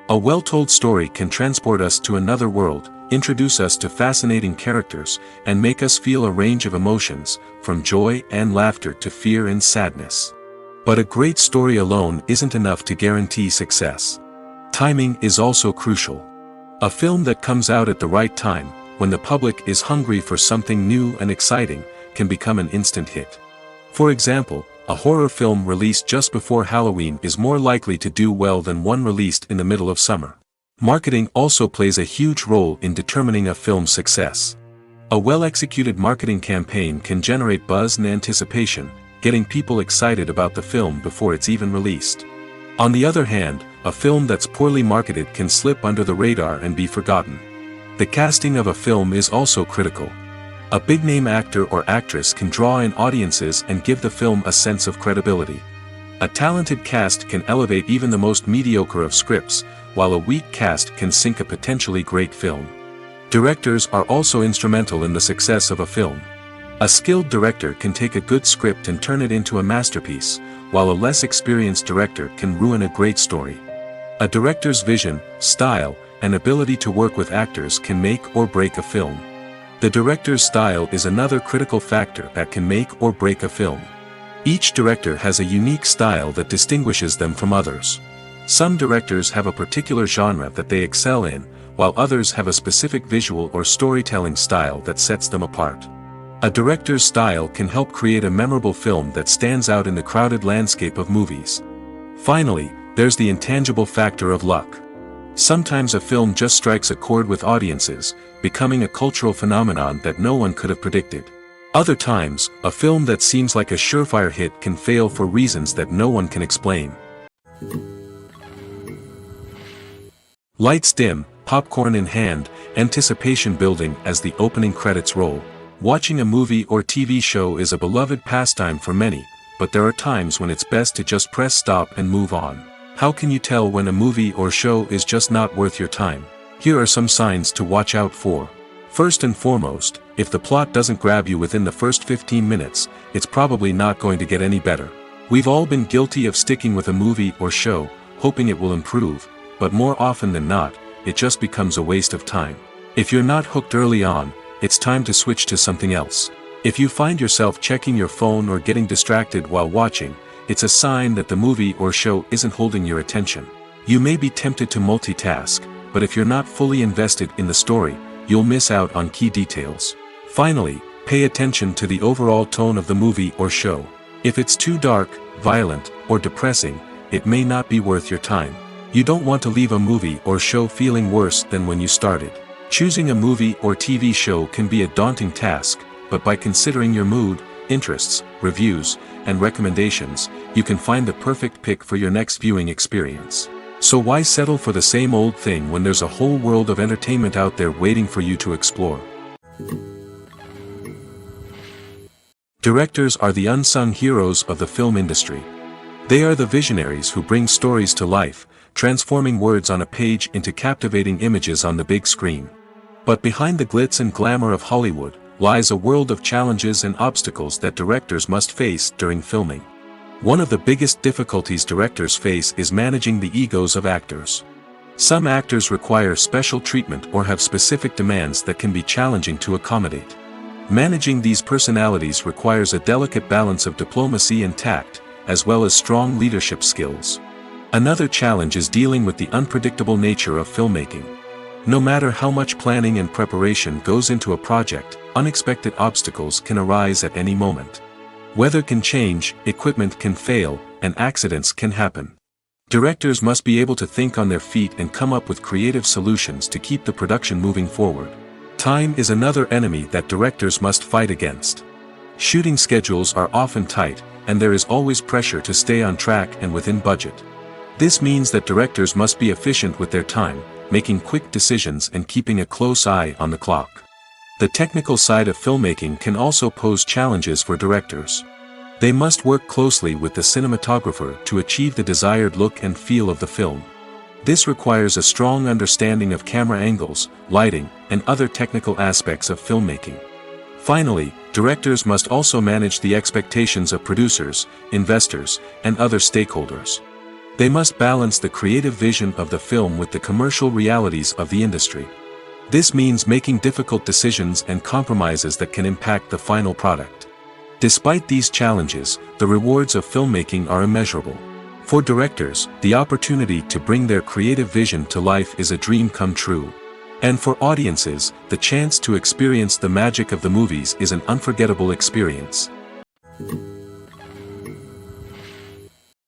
A well-told story can transport us to another world, introduce us to fascinating characters, and make us feel a range of emotions, from joy and laughter to fear and sadness. But a great story alone isn't enough to guarantee success. Timing is also crucial. A film that comes out at the right time, when the public is hungry for something new and exciting, can become an instant hit. For example, a horror film released just before Halloween is more likely to do well than one released in the middle of summer. Marketing also plays a huge role in determining a film's success. A well-executed marketing campaign can generate buzz and anticipation, getting people excited about the film before it's even released. On the other hand, a film that's poorly marketed can slip under the radar and be forgotten. The casting of a film is also critical. A big-name actor or actress can draw in audiences and give the film a sense of credibility. A talented cast can elevate even the most mediocre of scripts, while a weak cast can sink a potentially great film. Directors are also instrumental in the success of a film. A skilled director can take a good script and turn it into a masterpiece, while a less experienced director can ruin a great story. A director's vision, style, and ability to work with actors can make or break a film. The director's style is another critical factor that can make or break a film. Each director has a unique style that distinguishes them from others. Some directors have a particular genre that they excel in, while others have a specific visual or storytelling style that sets them apart. A director's style can help create a memorable film that stands out in the crowded landscape of movies. Finally, there's the intangible factor of luck. Sometimes a film just strikes a chord with audiences, becoming a cultural phenomenon that no one could have predicted. Other times, a film that seems like a surefire hit can fail for reasons that no one can explain. Lights dim, popcorn in hand, anticipation building as the opening credits roll. Watching a movie or TV show is a beloved pastime for many, but there are times when it's best to just press stop and move on. How can you tell when a movie or show is just not worth your time? Here are some signs to watch out for. First and foremost, if the plot doesn't grab you within the first 15 minutes, it's probably not going to get any better. We've all been guilty of sticking with a movie or show, hoping it will improve, but more often than not, it just becomes a waste of time. If you're not hooked early on, it's time to switch to something else. If you find yourself checking your phone or getting distracted while watching, it's a sign that the movie or show isn't holding your attention. You may be tempted to multitask, but if you're not fully invested in the story, you'll miss out on key details. Finally, pay attention to the overall tone of the movie or show. If it's too dark, violent, or depressing, it may not be worth your time. You don't want to leave a movie or show feeling worse than when you started. Choosing a movie or TV show can be a daunting task, but by considering your mood, interests, reviews, and recommendations, you can find the perfect pick for your next viewing experience. So why settle for the same old thing when there's a whole world of entertainment out there waiting for you to explore? Directors are the unsung heroes of the film industry. They are the visionaries who bring stories to life, transforming words on a page into captivating images on the big screen. But behind the glitz and glamour of Hollywood lies a world of challenges and obstacles that directors must face during filming. One of the biggest difficulties directors face is managing the egos of actors. Some actors require special treatment or have specific demands that can be challenging to accommodate. Managing these personalities requires a delicate balance of diplomacy and tact, as well as strong leadership skills. Another challenge is dealing with the unpredictable nature of filmmaking. No matter how much planning and preparation goes into a project, unexpected obstacles can arise at any moment. Weather can change, equipment can fail, and accidents can happen. Directors must be able to think on their feet and come up with creative solutions to keep the production moving forward. Time is another enemy that directors must fight against. Shooting schedules are often tight, and there is always pressure to stay on track and within budget. This means that directors must be efficient with their time, making quick decisions and keeping a close eye on the clock. The technical side of filmmaking can also pose challenges for directors. They must work closely with the cinematographer to achieve the desired look and feel of the film. This requires a strong understanding of camera angles, lighting, and other technical aspects of filmmaking. Finally, directors must also manage the expectations of producers, investors, and other stakeholders. They must balance the creative vision of the film with the commercial realities of the industry. This means making difficult decisions and compromises that can impact the final product. Despite these challenges, the rewards of filmmaking are immeasurable. For directors, the opportunity to bring their creative vision to life is a dream come true. And for audiences, the chance to experience the magic of the movies is an unforgettable experience.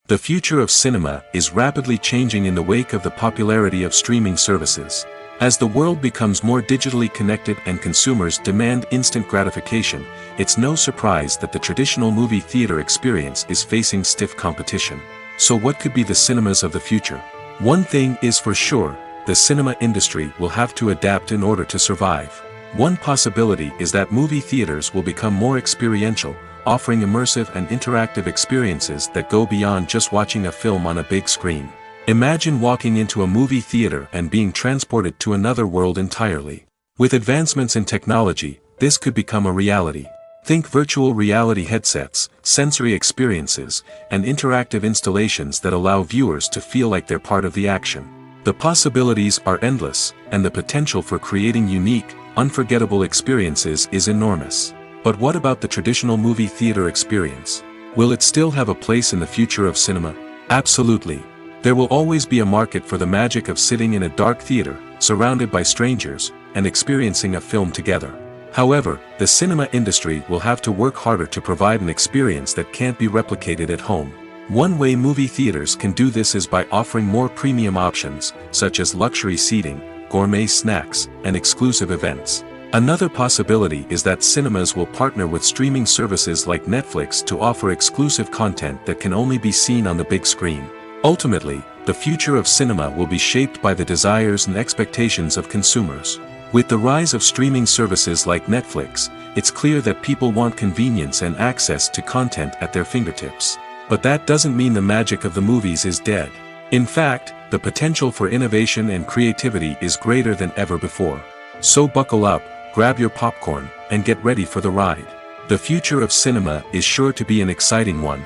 The future of cinema is rapidly changing in the wake of the popularity of streaming services. As the world becomes more digitally connected and consumers demand instant gratification, it's no surprise that the traditional movie theater experience is facing stiff competition. So what could be the cinemas of the future? One thing is for sure, the cinema industry will have to adapt in order to survive. One possibility is that movie theaters will become more experiential, offering immersive and interactive experiences that go beyond just watching a film on a big screen. Imagine walking into a movie theater and being transported to another world entirely. With advancements in technology, this could become a reality. Think virtual reality headsets, sensory experiences, and interactive installations that allow viewers to feel like they're part of the action. The possibilities are endless, and the potential for creating unique, unforgettable experiences is enormous. But what about the traditional movie theater experience? Will it still have a place in the future of cinema? Absolutely. There will always be a market for the magic of sitting in a dark theater, surrounded by strangers, and experiencing a film together. However, the cinema industry will have to work harder to provide an experience that can't be replicated at home. One way movie theaters can do this is by offering more premium options, such as luxury seating, gourmet snacks, and exclusive events. Another possibility is that cinemas will partner with streaming services like Netflix to offer exclusive content that can only be seen on the big screen. Ultimately, the future of cinema will be shaped by the desires and expectations of consumers. With the rise of streaming services like Netflix, it's clear that people want convenience and access to content at their fingertips. But that doesn't mean the magic of the movies is dead. In fact, the potential for innovation and creativity is greater than ever before. So buckle up, grab your popcorn, and get ready for the ride. The future of cinema is sure to be an exciting one.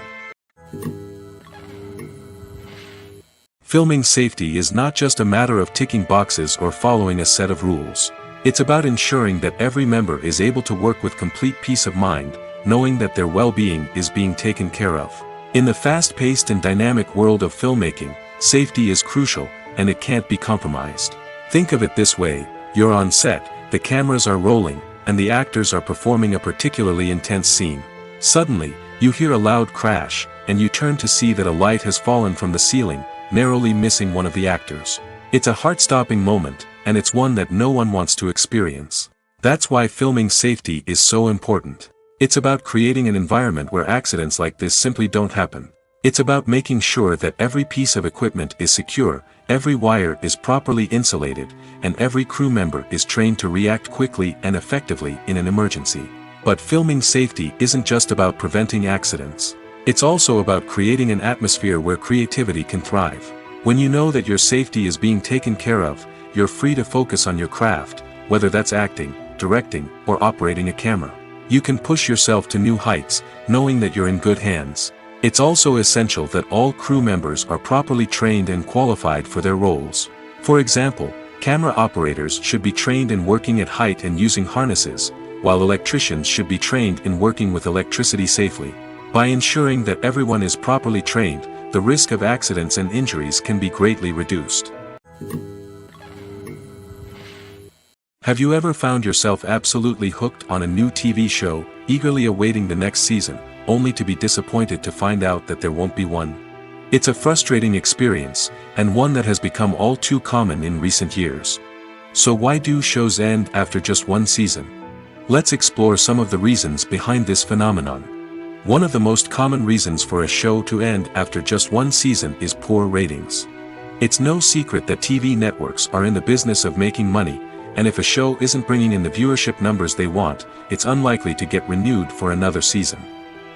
Filming safety is not just a matter of ticking boxes or following a set of rules. It's about ensuring that every member is able to work with complete peace of mind, knowing that their well-being is being taken care of. In the fast-paced and dynamic world of filmmaking, safety is crucial, and it can't be compromised. Think of it this way: you're on set, the cameras are rolling, and the actors are performing a particularly intense scene. Suddenly, you hear a loud crash, and you turn to see that a light has fallen from the ceiling, narrowly missing one of the actors. It's a heart-stopping moment, and it's one that no one wants to experience. That's why filming safety is so important. It's about creating an environment where accidents like this simply don't happen. It's about making sure that every piece of equipment is secure, every wire is properly insulated, and every crew member is trained to react quickly and effectively in an emergency. But filming safety isn't just about preventing accidents. It's also about creating an atmosphere where creativity can thrive. When you know that your safety is being taken care of, you're free to focus on your craft, whether that's acting, directing, or operating a camera. You can push yourself to new heights, knowing that you're in good hands. It's also essential that all crew members are properly trained and qualified for their roles. For example, camera operators should be trained in working at height and using harnesses, while electricians should be trained in working with electricity safely. By ensuring that everyone is properly trained, the risk of accidents and injuries can be greatly reduced. Have you ever found yourself absolutely hooked on a new TV show, eagerly awaiting the next season, only to be disappointed to find out that there won't be one? It's a frustrating experience, and one that has become all too common in recent years. So why do shows end after just one season? Let's explore some of the reasons behind this phenomenon. One of the most common reasons for a show to end after just one season is poor ratings. It's no secret that TV networks are in the business of making money, and if a show isn't bringing in the viewership numbers they want, it's unlikely to get renewed for another season.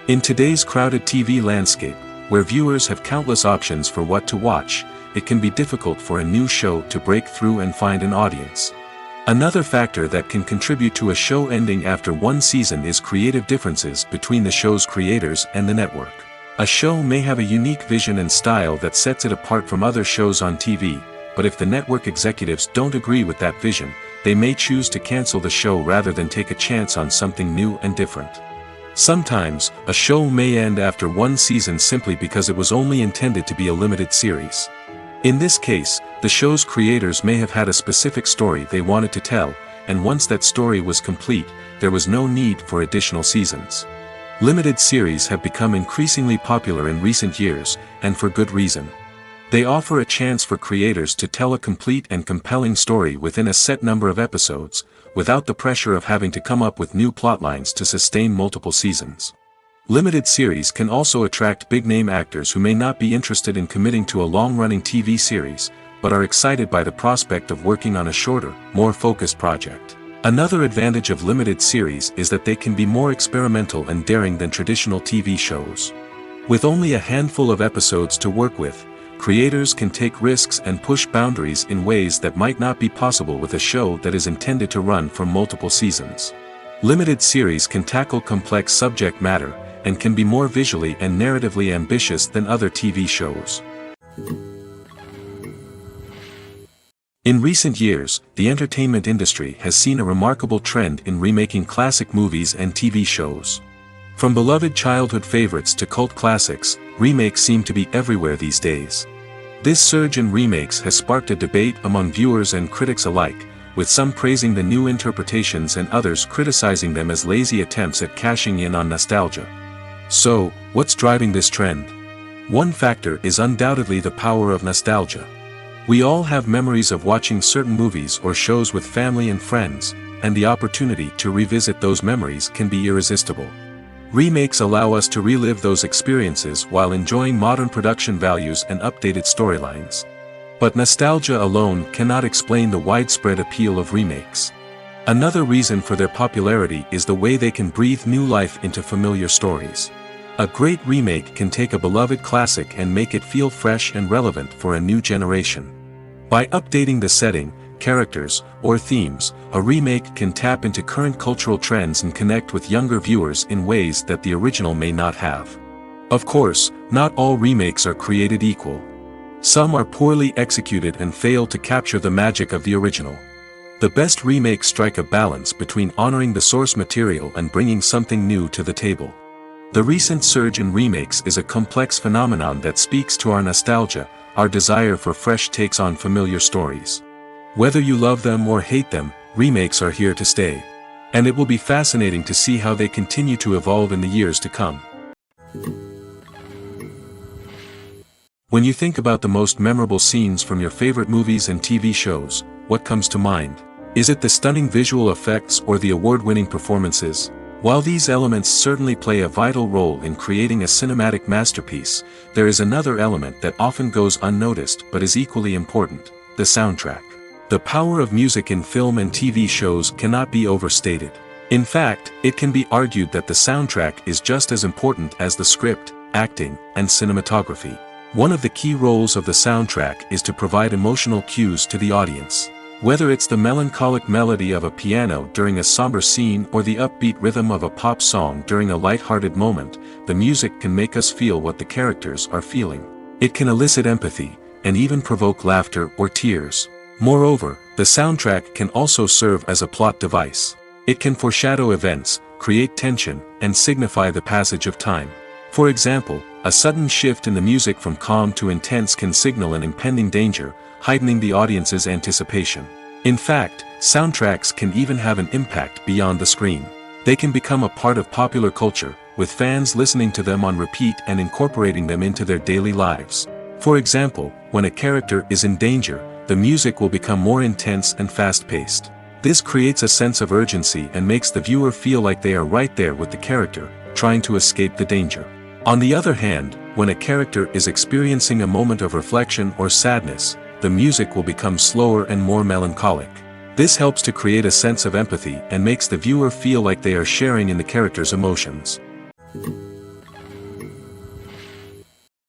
In today's crowded TV landscape, where viewers have countless options for what to watch, it can be difficult for a new show to break through and find an audience. Another factor that can contribute to a show ending after one season is creative differences between the show's creators and the network. A show may have a unique vision and style that sets it apart from other shows on TV, but if the network executives don't agree with that vision, they may choose to cancel the show rather than take a chance on something new and different. Sometimes, a show may end after one season simply because it was only intended to be a limited series. In this case, the show's creators may have had a specific story they wanted to tell, and once that story was complete, there was no need for additional seasons. Limited series have become increasingly popular in recent years, and for good reason. They offer a chance for creators to tell a complete and compelling story within a set number of episodes, without the pressure of having to come up with new plotlines to sustain multiple seasons. Limited series can also attract big-name actors who may not be interested in committing to a long-running TV series, but are excited by the prospect of working on a shorter, more focused project. Another advantage of limited series is that they can be more experimental and daring than traditional TV shows. With only a handful of episodes to work with, creators can take risks and push boundaries in ways that might not be possible with a show that is intended to run for multiple seasons. Limited series can tackle complex subject matter, and can be more visually and narratively ambitious than other TV shows. In recent years, the entertainment industry has seen a remarkable trend in remaking classic movies and TV shows. From beloved childhood favorites to cult classics, remakes seem to be everywhere these days. This surge in remakes has sparked a debate among viewers and critics alike, with some praising the new interpretations and others criticizing them as lazy attempts at cashing in on nostalgia. So, what's driving this trend? One factor is undoubtedly the power of nostalgia. We all have memories of watching certain movies or shows with family and friends, and the opportunity to revisit those memories can be irresistible. Remakes allow us to relive those experiences while enjoying modern production values and updated storylines. But nostalgia alone cannot explain the widespread appeal of remakes. Another reason for their popularity is the way they can breathe new life into familiar stories. A great remake can take a beloved classic and make it feel fresh and relevant for a new generation. By updating the setting, characters, or themes, a remake can tap into current cultural trends and connect with younger viewers in ways that the original may not have. Of course, not all remakes are created equal. Some are poorly executed and fail to capture the magic of the original. The best remakes strike a balance between honoring the source material and bringing something new to the table. The recent surge in remakes is a complex phenomenon that speaks to our nostalgia, our desire for fresh takes on familiar stories. Whether you love them or hate them, remakes are here to stay. And it will be fascinating to see how they continue to evolve in the years to come. When you think about the most memorable scenes from your favorite movies and TV shows, what comes to mind? Is it the stunning visual effects or the award-winning performances? While these elements certainly play a vital role in creating a cinematic masterpiece, there is another element that often goes unnoticed but is equally important: the soundtrack. The power of music in film and TV shows cannot be overstated. In fact, it can be argued that the soundtrack is just as important as the script, acting, and cinematography. One of the key roles of the soundtrack is to provide emotional cues to the audience. Whether it's the melancholic melody of a piano during a somber scene or the upbeat rhythm of a pop song during a light-hearted moment, the music can make us feel what the characters are feeling. It can elicit empathy, and even provoke laughter or tears. Moreover, the soundtrack can also serve as a plot device. It can foreshadow events, create tension, and signify the passage of time. For example, a sudden shift in the music from calm to intense can signal an impending danger, heightening the audience's anticipation. In fact, soundtracks can even have an impact beyond the screen. They can become a part of popular culture, with fans listening to them on repeat and incorporating them into their daily lives. For example, when a character is in danger, the music will become more intense and fast-paced. This creates a sense of urgency and makes the viewer feel like they are right there with the character, trying to escape the danger. On the other hand, when a character is experiencing a moment of reflection or sadness, the music will become slower and more melancholic. This helps to create a sense of empathy and makes the viewer feel like they are sharing in the character's emotions.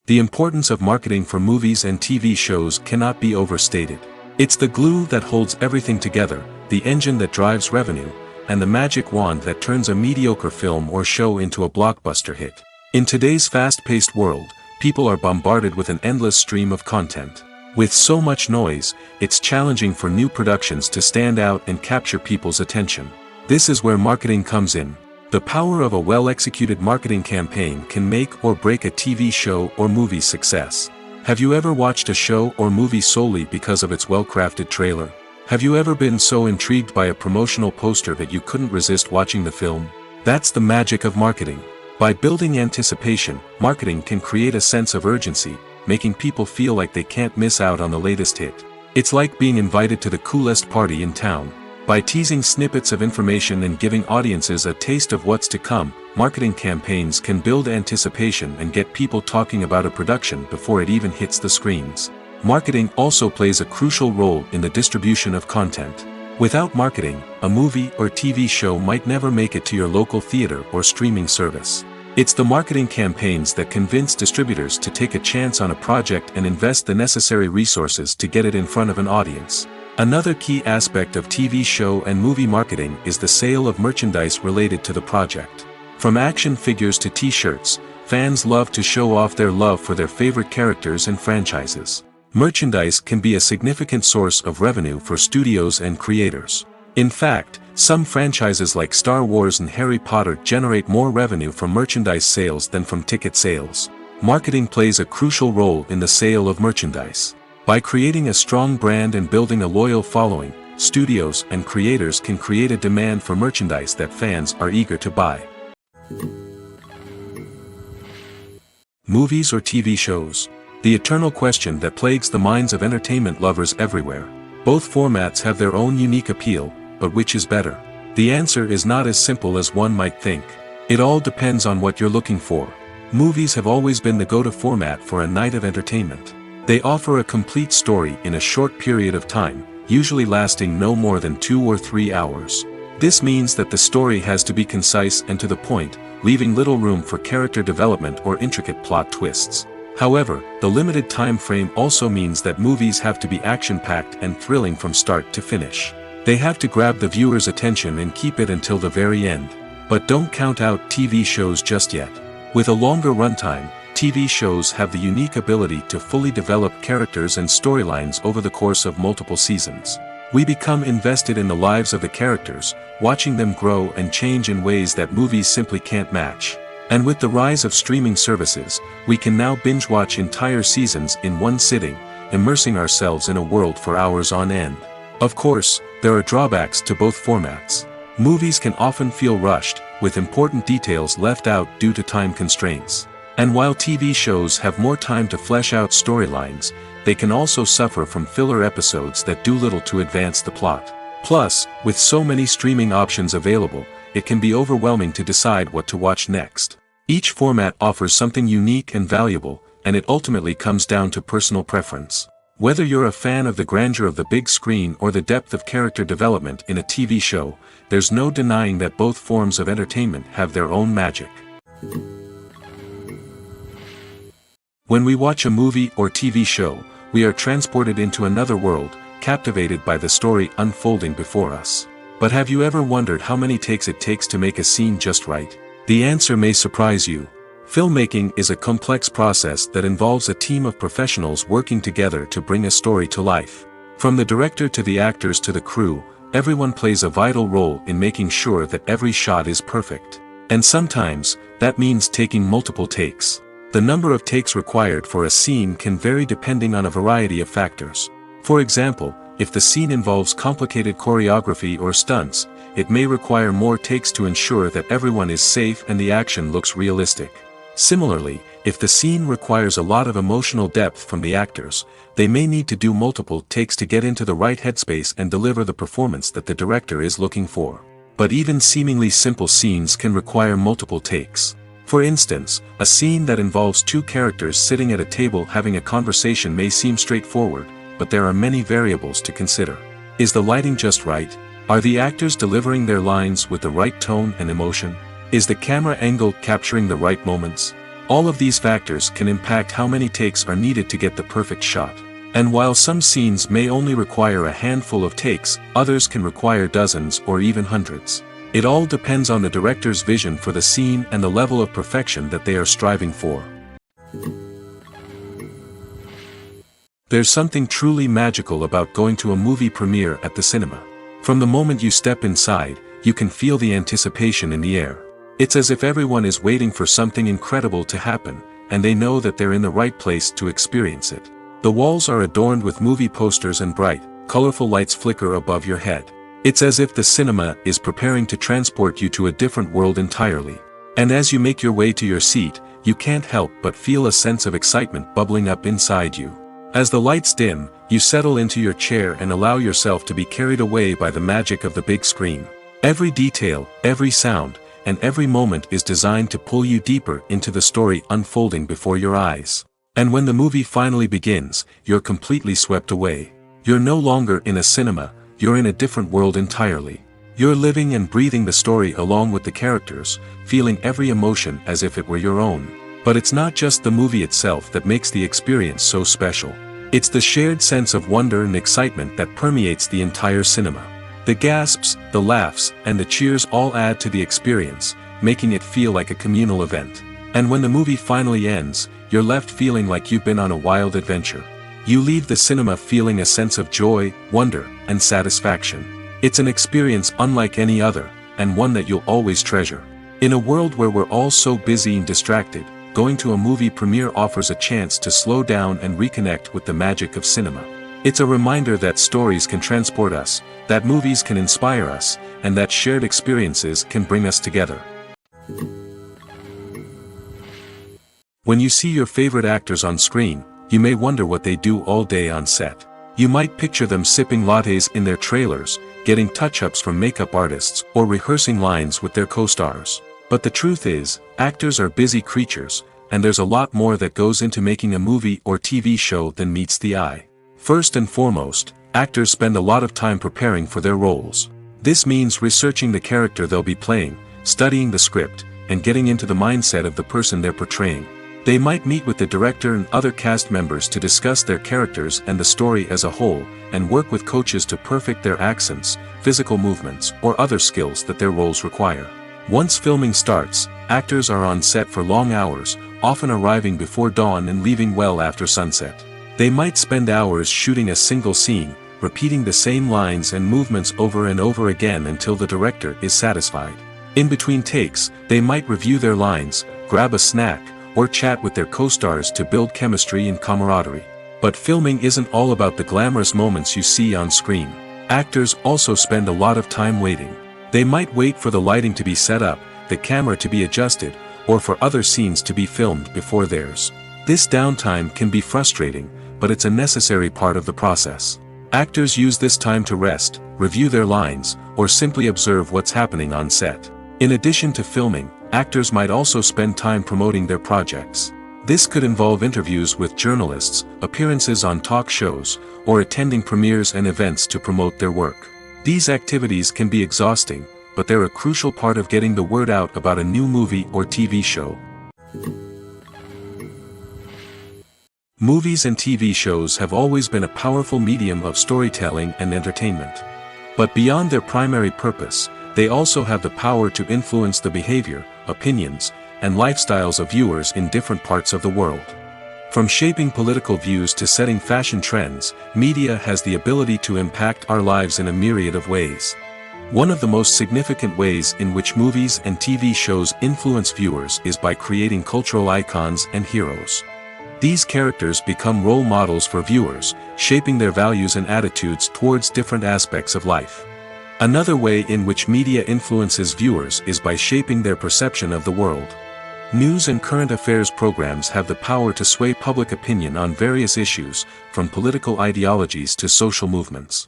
The importance of marketing for movies and TV shows cannot be overstated. It's the glue that holds everything together, the engine that drives revenue, and the magic wand that turns a mediocre film or show into a blockbuster hit. In today's fast-paced world, people are bombarded with an endless stream of content. With so much noise, it's challenging for new productions to stand out and capture people's attention. This is where marketing comes in. The power of a well-executed marketing campaign can make or break a TV show or movie's success. Have you ever watched a show or movie solely because of its well-crafted trailer? Have you ever been so intrigued by a promotional poster that you couldn't resist watching the film? That's the magic of marketing. By building anticipation, marketing can create a sense of urgency, making people feel like they can't miss out on the latest hit. It's like being invited to the coolest party in town. By teasing snippets of information and giving audiences a taste of what's to come, marketing campaigns can build anticipation and get people talking about a production before it even hits the screens. Marketing also plays a crucial role in the distribution of content. Without marketing, a movie or TV show might never make it to your local theater or streaming service. It's the marketing campaigns that convince distributors to take a chance on a project and invest the necessary resources to get it in front of an audience. Another key aspect of TV show and movie marketing is the sale of merchandise related to the project. From action figures to t-shirts, fans love to show off their love for their favorite characters and franchises. Merchandise can be a significant source of revenue for studios and creators. In fact, some franchises like Star Wars and Harry Potter generate more revenue from merchandise sales than from ticket sales. Marketing plays a crucial role in the sale of merchandise. By creating a strong brand and building a loyal following, studios and creators can create a demand for merchandise that fans are eager to buy. Movies or TV shows? The eternal question that plagues the minds of entertainment lovers everywhere. Both formats have their own unique appeal, but which is better? The answer is not as simple as one might think. It all depends on what you're looking for. Movies have always been the go-to format for a night of entertainment. They offer a complete story in a short period of time, usually lasting no more than 2 or 3 hours. This means that the story has to be concise and to the point, leaving little room for character development or intricate plot twists. However, the limited time frame also means that movies have to be action-packed and thrilling from start to finish. They have to grab the viewer's attention and keep it until the very end. But don't count out TV shows just yet. With a longer runtime, TV shows have the unique ability to fully develop characters and storylines over the course of multiple seasons. We become invested in the lives of the characters, watching them grow and change in ways that movies simply can't match. And with the rise of streaming services, we can now binge-watch entire seasons in one sitting, immersing ourselves in a world for hours on end. Of course, there are drawbacks to both formats. Movies can often feel rushed, with important details left out due to time constraints. And while TV shows have more time to flesh out storylines, they can also suffer from filler episodes that do little to advance the plot. Plus, with so many streaming options available, it can be overwhelming to decide what to watch next. Each format offers something unique and valuable, and it ultimately comes down to personal preference. Whether you're a fan of the grandeur of the big screen or the depth of character development in a TV show, there's no denying that both forms of entertainment have their own magic. When we watch a movie or TV show, we are transported into another world, captivated by the story unfolding before us. But have you ever wondered how many takes it takes to make a scene just right? The answer may surprise you. Filmmaking is a complex process that involves a team of professionals working together to bring a story to life. From the director to the actors to the crew, everyone plays a vital role in making sure that every shot is perfect. And sometimes, that means taking multiple takes. The number of takes required for a scene can vary depending on a variety of factors. For example, if the scene involves complicated choreography or stunts, it may require more takes to ensure that everyone is safe and the action looks realistic. Similarly, if the scene requires a lot of emotional depth from the actors, they may need to do multiple takes to get into the right headspace and deliver the performance that the director is looking for. But even seemingly simple scenes can require multiple takes. For instance, a scene that involves two characters sitting at a table having a conversation may seem straightforward, but there are many variables to consider. Is the lighting just right? Are the actors delivering their lines with the right tone and emotion? Is the camera angle capturing the right moments? All of these factors can impact how many takes are needed to get the perfect shot. And while some scenes may only require a handful of takes, others can require dozens or even hundreds. It all depends on the director's vision for the scene and the level of perfection that they are striving for. There's something truly magical about going to a movie premiere at the cinema. From the moment you step inside, you can feel the anticipation in the air. It's as if everyone is waiting for something incredible to happen, and they know that they're in the right place to experience it. The walls are adorned with movie posters and bright, colorful lights flicker above your head. It's as if the cinema is preparing to transport you to a different world entirely. And as you make your way to your seat, you can't help but feel a sense of excitement bubbling up inside you. As the lights dim, you settle into your chair and allow yourself to be carried away by the magic of the big screen. Every detail, every sound, and every moment is designed to pull you deeper into the story unfolding before your eyes. And when the movie finally begins, you're completely swept away. You're no longer in a cinema, you're in a different world entirely. You're living and breathing the story along with the characters, feeling every emotion as if it were your own. But it's not just the movie itself that makes the experience so special. It's the shared sense of wonder and excitement that permeates the entire cinema. The gasps, the laughs, and the cheers all add to the experience, making it feel like a communal event. And when the movie finally ends, you're left feeling like you've been on a wild adventure. You leave the cinema feeling a sense of joy, wonder, and satisfaction. It's an experience unlike any other, and one that you'll always treasure. In a world where we're all so busy and distracted, going to a movie premiere offers a chance to slow down and reconnect with the magic of cinema. It's a reminder that stories can transport us, that movies can inspire us, and that shared experiences can bring us together. When you see your favorite actors on screen, you may wonder what they do all day on set. You might picture them sipping lattes in their trailers, getting touch-ups from makeup artists, or rehearsing lines with their co-stars. But the truth is, actors are busy creatures, and there's a lot more that goes into making a movie or TV show than meets the eye. First and foremost, actors spend a lot of time preparing for their roles. This means researching the character they'll be playing, studying the script, and getting into the mindset of the person they're portraying. They might meet with the director and other cast members to discuss their characters and the story as a whole, and work with coaches to perfect their accents, physical movements, or other skills that their roles require. Once filming starts, actors are on set for long hours, often arriving before dawn and leaving well after sunset. They might spend hours shooting a single scene, repeating the same lines and movements over and over again until the director is satisfied. In between takes, they might review their lines, grab a snack, or chat with their co-stars to build chemistry and camaraderie. But filming isn't all about the glamorous moments you see on screen. Actors also spend a lot of time waiting. They might wait for the lighting to be set up, the camera to be adjusted, or for other scenes to be filmed before theirs. This downtime can be frustrating, but it's a necessary part of the process. Actors use this time to rest, review their lines, or simply observe what's happening on set. In addition to filming, actors might also spend time promoting their projects. This could involve interviews with journalists, appearances on talk shows, or attending premieres and events to promote their work. These activities can be exhausting, but they're a crucial part of getting the word out about a new movie or TV show. Movies and TV shows have always been a powerful medium of storytelling and entertainment. But beyond their primary purpose, they also have the power to influence the behavior, opinions, and lifestyles of viewers in different parts of the world. From shaping political views to setting fashion trends, media has the ability to impact our lives in a myriad of ways. One of the most significant ways in which movies and TV shows influence viewers is by creating cultural icons and heroes. These characters become role models for viewers, shaping their values and attitudes towards different aspects of life. Another way in which media influences viewers is by shaping their perception of the world. News and current affairs programs have the power to sway public opinion on various issues, from political ideologies to social movements.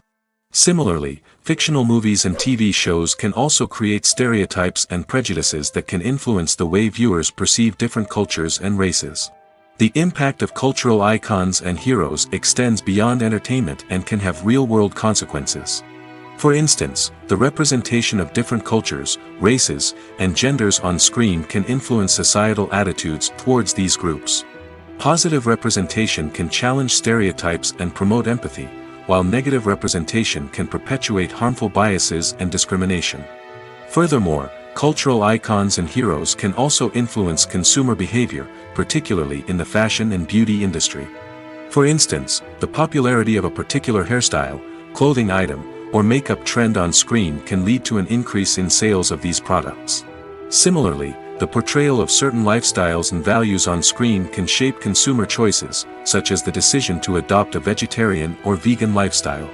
Similarly, fictional movies and TV shows can also create stereotypes and prejudices that can influence the way viewers perceive different cultures and races. The impact of cultural icons and heroes extends beyond entertainment and can have real-world consequences. For instance, the representation of different cultures, races, and genders on screen can influence societal attitudes towards these groups. Positive representation can challenge stereotypes and promote empathy, while negative representation can perpetuate harmful biases and discrimination. Furthermore, cultural icons and heroes can also influence consumer behavior, particularly in the fashion and beauty industry. For instance, the popularity of a particular hairstyle, clothing item, or makeup trend on screen can lead to an increase in sales of these products. Similarly, the portrayal of certain lifestyles and values on screen can shape consumer choices, such as the decision to adopt a vegetarian or vegan lifestyle.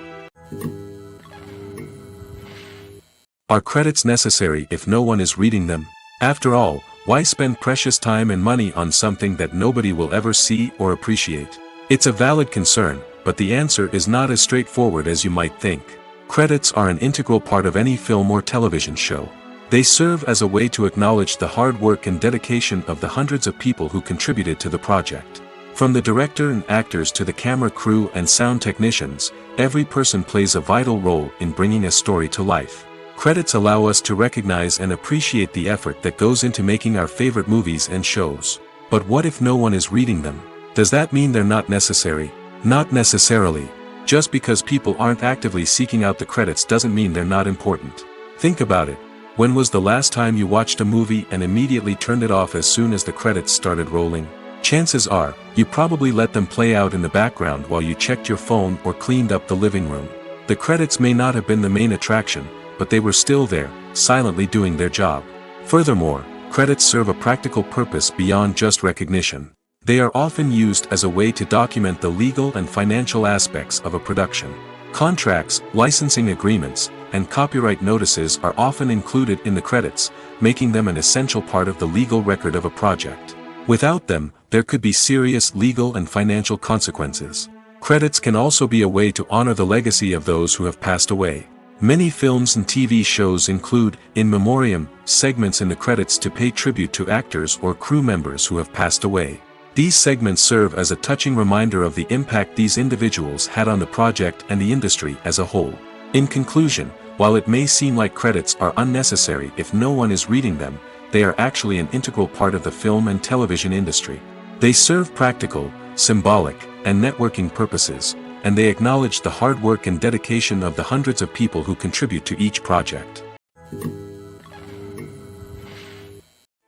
Are credits necessary if no one is reading them? After all, why spend precious time and money on something that nobody will ever see or appreciate? It's a valid concern, but the answer is not as straightforward as you might think. Credits are an integral part of any film or television show. They serve as a way to acknowledge the hard work and dedication of the hundreds of people who contributed to the project. From the director and actors to the camera crew and sound technicians, every person plays a vital role in bringing a story to life. Credits allow us to recognize and appreciate the effort that goes into making our favorite movies and shows. But what if no one is reading them? Does that mean they're not necessary? Not necessarily. Just because people aren't actively seeking out the credits doesn't mean they're not important. Think about it. When was the last time you watched a movie and immediately turned it off as soon as the credits started rolling? Chances are, you probably let them play out in the background while you checked your phone or cleaned up the living room. The credits may not have been the main attraction, but they were still there, silently doing their job. Furthermore, credits serve a practical purpose beyond just recognition. They are often used as a way to document the legal and financial aspects of a production. Contracts, licensing agreements, and copyright notices are often included in the credits, making them an essential part of the legal record of a project. Without them, there could be serious legal and financial consequences. Credits can also be a way to honor the legacy of those who have passed away. Many films and TV shows include, in memoriam, segments in the credits to pay tribute to actors or crew members who have passed away. These segments serve as a touching reminder of the impact these individuals had on the project and the industry as a whole. In conclusion, while it may seem like credits are unnecessary if no one is reading them, they are actually an integral part of the film and television industry. They serve practical, symbolic, and networking purposes, and they acknowledge the hard work and dedication of the hundreds of people who contribute to each project.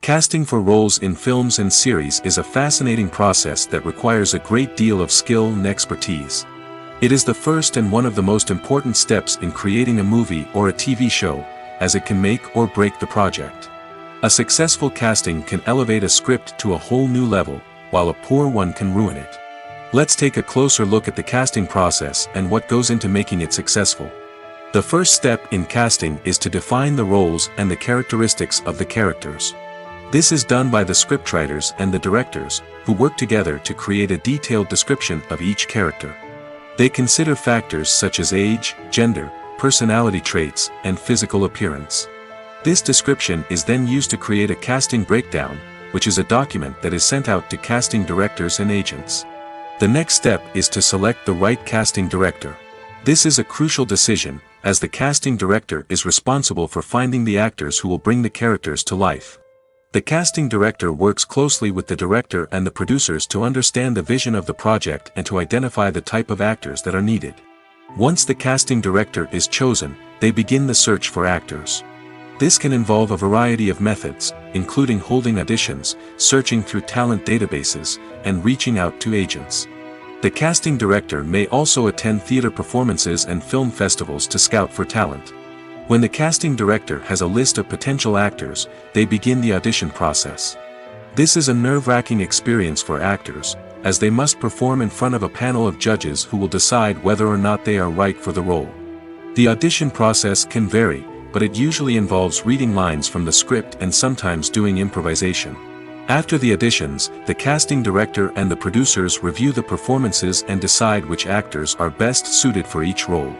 Casting for roles in films and series is a fascinating process that requires a great deal of skill and expertise. It is the first and one of the most important steps in creating a movie or a TV show, as it can make or break the project. A successful casting can elevate a script to a whole new level, while a poor one can ruin it. Let's take a closer look at the casting process and what goes into making it successful. The first step in casting is to define the roles and the characteristics of the characters. This is done by the scriptwriters and the directors, who work together to create a detailed description of each character. They consider factors such as age, gender, personality traits, and physical appearance. This description is then used to create a casting breakdown, which is a document that is sent out to casting directors and agents. The next step is to select the right casting director. This is a crucial decision, as the casting director is responsible for finding the actors who will bring the characters to life. The casting director works closely with the director and the producers to understand the vision of the project and to identify the type of actors that are needed. Once the casting director is chosen, they begin the search for actors. This can involve a variety of methods, including holding auditions, searching through talent databases, and reaching out to agents. The casting director may also attend theater performances and film festivals to scout for talent. When the casting director has a list of potential actors, they begin the audition process. This is a nerve-wracking experience for actors, as they must perform in front of a panel of judges who will decide whether or not they are right for the role. The audition process can vary, but it usually involves reading lines from the script and sometimes doing improvisation. After the auditions, the casting director and the producers review the performances and decide which actors are best suited for each role.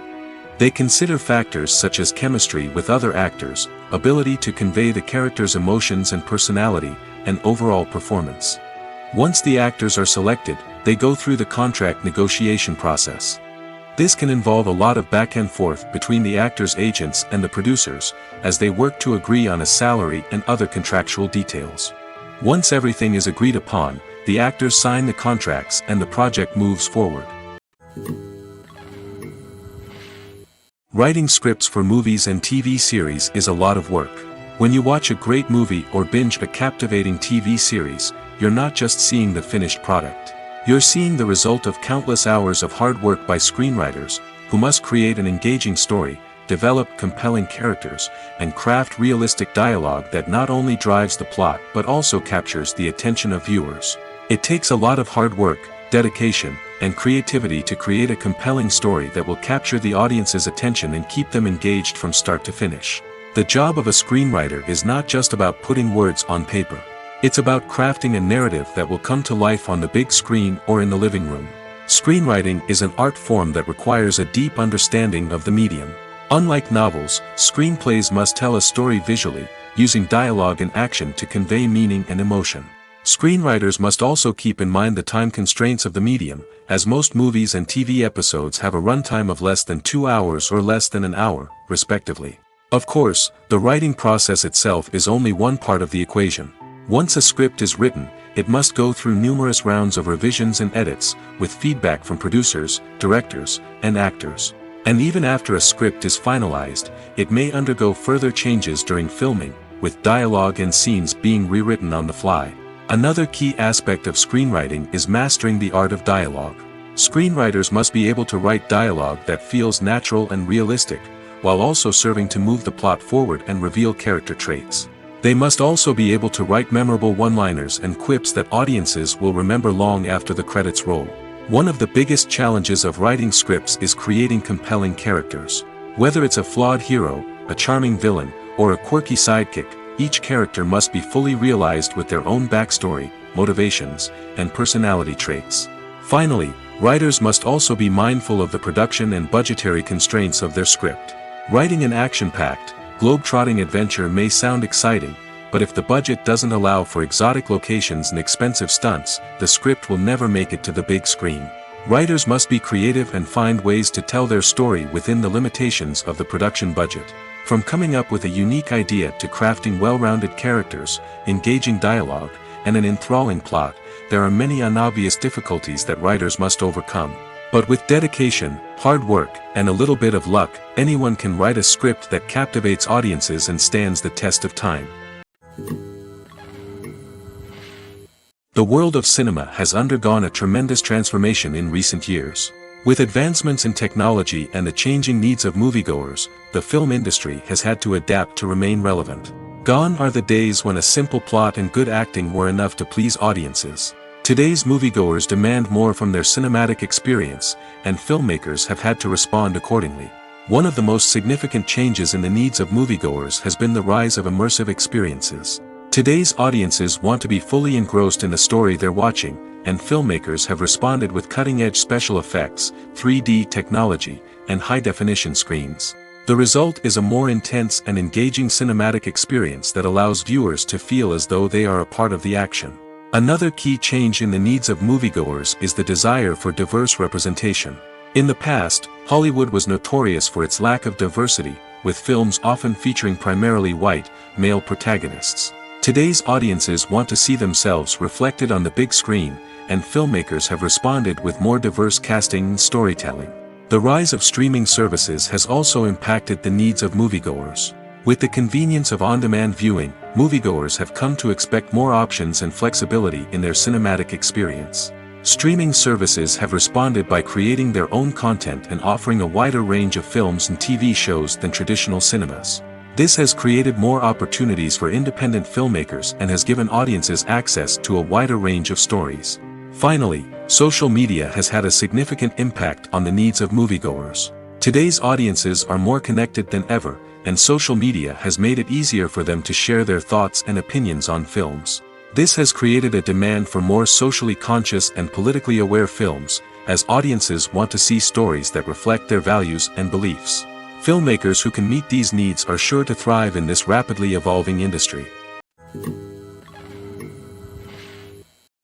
They consider factors such as chemistry with other actors, ability to convey the character's emotions and personality, and overall performance. Once the actors are selected, they go through the contract negotiation process. This can involve a lot of back and forth between the actors' agents and the producers, as they work to agree on a salary and other contractual details. Once everything is agreed upon, the actors sign the contracts and the project moves forward. Writing scripts for movies and TV series is a lot of work. When you watch a great movie or binge a captivating TV series, you're not just seeing the finished product. You're seeing the result of countless hours of hard work by screenwriters, who must create an engaging story, develop compelling characters, and craft realistic dialogue that not only drives the plot but also captures the attention of viewers. It takes a lot of hard work, dedication, and creativity to create a compelling story that will capture the audience's attention and keep them engaged from start to finish. The job of a screenwriter is not just about putting words on paper. It's about crafting a narrative that will come to life on the big screen or in the living room. Screenwriting is an art form that requires a deep understanding of the medium. Unlike novels, screenplays must tell a story visually, using dialogue and action to convey meaning and emotion. Screenwriters must also keep in mind the time constraints of the medium, as most movies and TV episodes have a runtime of less than 2 hours or less than an hour, respectively. Of course, the writing process itself is only one part of the equation. Once a script is written, it must go through numerous rounds of revisions and edits, with feedback from producers, directors, and actors. And even after a script is finalized, it may undergo further changes during filming, with dialogue and scenes being rewritten on the fly. Another key aspect of screenwriting is mastering the art of dialogue. Screenwriters must be able to write dialogue that feels natural and realistic, while also serving to move the plot forward and reveal character traits. They must also be able to write memorable one-liners and quips that audiences will remember long after the credits roll. One of the biggest challenges of writing scripts is creating compelling characters. Whether it's a flawed hero, a charming villain, or a quirky sidekick, each character must be fully realized with their own backstory, motivations, and personality traits. Finally, writers must also be mindful of the production and budgetary constraints of their script. Writing an action-packed, globe-trotting adventure may sound exciting, but if the budget doesn't allow for exotic locations and expensive stunts, the script will never make it to the big screen. Writers must be creative and find ways to tell their story within the limitations of the production budget. From coming up with a unique idea to crafting well-rounded characters, engaging dialogue, and an enthralling plot, there are many unobvious difficulties that writers must overcome. But with dedication, hard work, and a little bit of luck, anyone can write a script that captivates audiences and stands the test of time. The world of cinema has undergone a tremendous transformation in recent years. With advancements in technology and the changing needs of moviegoers, the film industry has had to adapt to remain relevant. Gone are the days when a simple plot and good acting were enough to please audiences. Today's moviegoers demand more from their cinematic experience, and filmmakers have had to respond accordingly. One of the most significant changes in the needs of moviegoers has been the rise of immersive experiences. Today's audiences want to be fully engrossed in the story they're watching, and filmmakers have responded with cutting-edge special effects, 3D technology, and high-definition screens. The result is a more intense and engaging cinematic experience that allows viewers to feel as though they are a part of the action. Another key change in the needs of moviegoers is the desire for diverse representation. In the past, Hollywood was notorious for its lack of diversity, with films often featuring primarily white, male protagonists. Today's audiences want to see themselves reflected on the big screen, and filmmakers have responded with more diverse casting and storytelling. The rise of streaming services has also impacted the needs of moviegoers. With the convenience of on-demand viewing, moviegoers have come to expect more options and flexibility in their cinematic experience. Streaming services have responded by creating their own content and offering a wider range of films and TV shows than traditional cinemas. This has created more opportunities for independent filmmakers and has given audiences access to a wider range of stories. Finally, social media has had a significant impact on the needs of moviegoers. Today's audiences are more connected than ever, and social media has made it easier for them to share their thoughts and opinions on films. This has created a demand for more socially conscious and politically aware films, as audiences want to see stories that reflect their values and beliefs. Filmmakers who can meet these needs are sure to thrive in this rapidly evolving industry.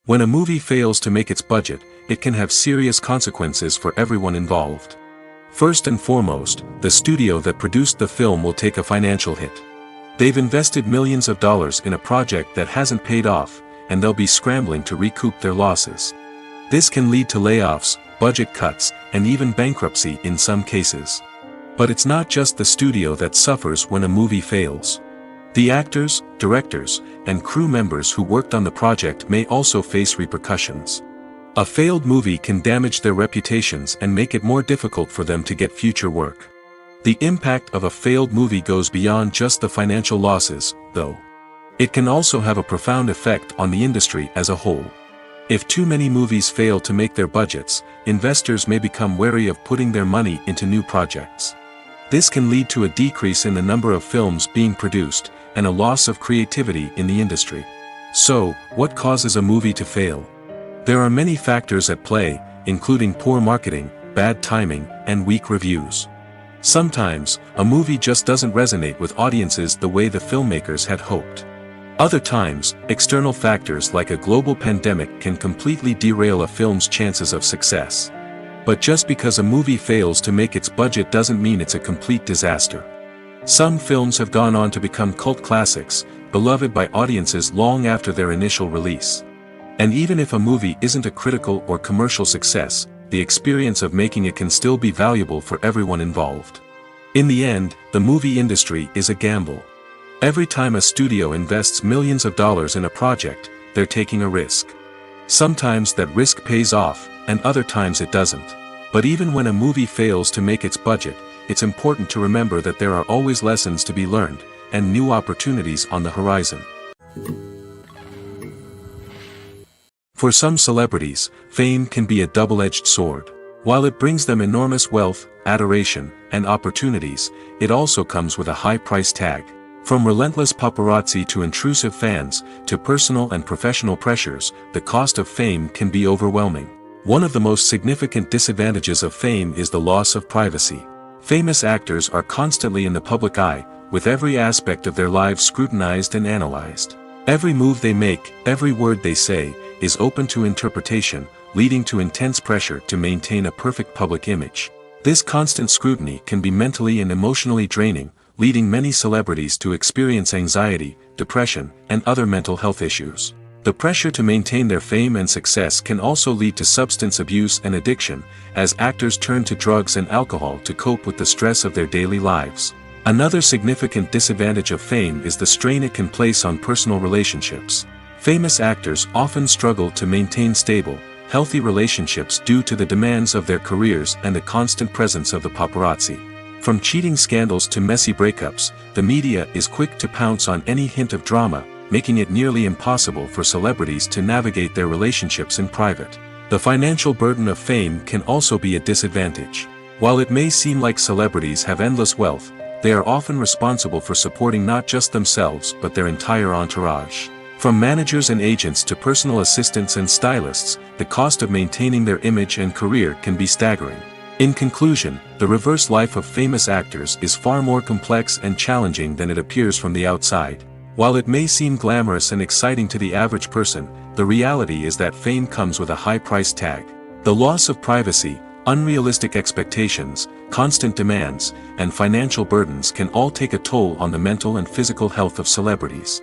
When a movie fails to make its budget, it can have serious consequences for everyone involved. First and foremost, the studio that produced the film will take a financial hit. They've invested millions of dollars in a project that hasn't paid off, and they'll be scrambling to recoup their losses. This can lead to layoffs, budget cuts, and even bankruptcy in some cases. But it's not just the studio that suffers when a movie fails. The actors, directors, and crew members who worked on the project may also face repercussions. A failed movie can damage their reputations and make it more difficult for them to get future work. The impact of a failed movie goes beyond just the financial losses, though. It can also have a profound effect on the industry as a whole. If too many movies fail to make their budgets, investors may become wary of putting their money into new projects. This can lead to a decrease in the number of films being produced, and a loss of creativity in the industry. So, what causes a movie to fail? There are many factors at play, including poor marketing, bad timing, and weak reviews. Sometimes, a movie just doesn't resonate with audiences the way the filmmakers had hoped. Other times, external factors like a global pandemic can completely derail a film's chances of success. But just because a movie fails to make its budget doesn't mean it's a complete disaster. Some films have gone on to become cult classics, beloved by audiences long after their initial release. And even if a movie isn't a critical or commercial success, the experience of making it can still be valuable for everyone involved. In the end, the movie industry is a gamble. Every time a studio invests millions of dollars in a project, they're taking a risk. Sometimes that risk pays off, and other times it doesn't. But even when a movie fails to make its budget, it's important to remember that there are always lessons to be learned, and new opportunities on the horizon. For some celebrities, fame can be a double-edged sword. While it brings them enormous wealth, adoration, and opportunities, it also comes with a high price tag. From relentless paparazzi to intrusive fans, to personal and professional pressures, the cost of fame can be overwhelming. One of the most significant disadvantages of fame is the loss of privacy. Famous actors are constantly in the public eye, with every aspect of their lives scrutinized and analyzed. Every move they make, every word they say, is open to interpretation, leading to intense pressure to maintain a perfect public image. This constant scrutiny can be mentally and emotionally draining, leading many celebrities to experience anxiety, depression, and other mental health issues. The pressure to maintain their fame and success can also lead to substance abuse and addiction, as actors turn to drugs and alcohol to cope with the stress of their daily lives. Another significant disadvantage of fame is the strain it can place on personal relationships. Famous actors often struggle to maintain stable, healthy relationships due to the demands of their careers and the constant presence of the paparazzi. From cheating scandals to messy breakups, the media is quick to pounce on any hint of drama, making it nearly impossible for celebrities to navigate their relationships in private. The financial burden of fame can also be a disadvantage. While it may seem like celebrities have endless wealth, they are often responsible for supporting not just themselves but their entire entourage. From managers and agents to personal assistants and stylists, the cost of maintaining their image and career can be staggering. In conclusion, the reverse life of famous actors is far more complex and challenging than it appears from the outside. While it may seem glamorous and exciting to the average person, the reality is that fame comes with a high price tag. The loss of privacy, unrealistic expectations, constant demands, and financial burdens can all take a toll on the mental and physical health of celebrities.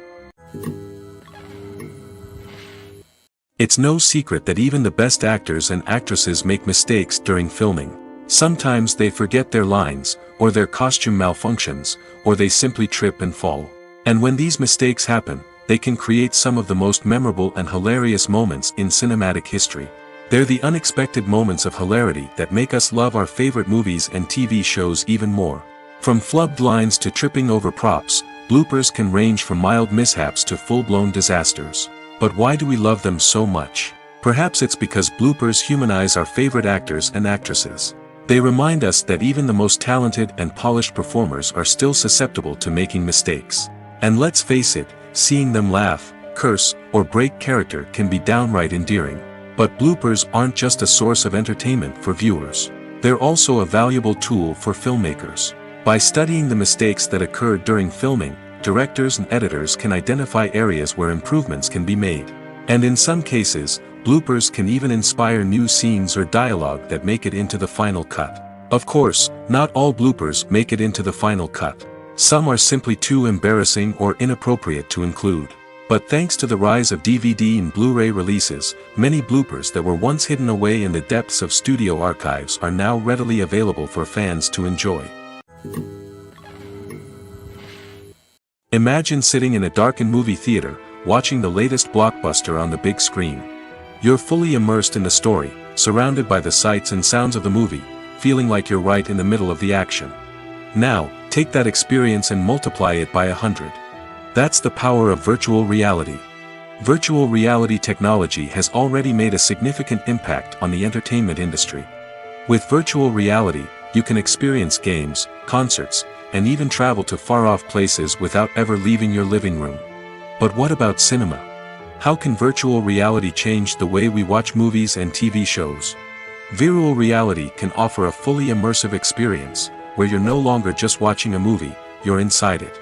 It's no secret that even the best actors and actresses make mistakes during filming. Sometimes they forget their lines, or their costume malfunctions, or they simply trip and fall. And when these mistakes happen, they can create some of the most memorable and hilarious moments in cinematic history. They're the unexpected moments of hilarity that make us love our favorite movies and TV shows even more. From flubbed lines to tripping over props, bloopers can range from mild mishaps to full-blown disasters. But why do we love them so much? Perhaps it's because bloopers humanize our favorite actors and actresses. They remind us that even the most talented and polished performers are still susceptible to making mistakes. And let's face it, seeing them laugh, curse, or break character can be downright endearing. But bloopers aren't just a source of entertainment for viewers. They're also a valuable tool for filmmakers. By studying the mistakes that occurred during filming, directors and editors can identify areas where improvements can be made. And in some cases, bloopers can even inspire new scenes or dialogue that make it into the final cut. Of course, not all bloopers make it into the final cut. Some are simply too embarrassing or inappropriate to include. But thanks to the rise of DVD and Blu-ray releases, many bloopers that were once hidden away in the depths of studio archives are now readily available for fans to enjoy. Imagine sitting in a darkened movie theater, watching the latest blockbuster on the big screen. You're fully immersed in the story, surrounded by the sights and sounds of the movie, feeling like you're right in the middle of the action. Now, take that experience and multiply it by 100. That's the power of virtual reality. Virtual reality technology has already made a significant impact on the entertainment industry. With virtual reality, you can experience games, concerts, and even travel to far-off places without ever leaving your living room. But what about cinema? How can virtual reality change the way we watch movies and TV shows? Virtual reality can offer a fully immersive experience, where you're no longer just watching a movie, you're inside it.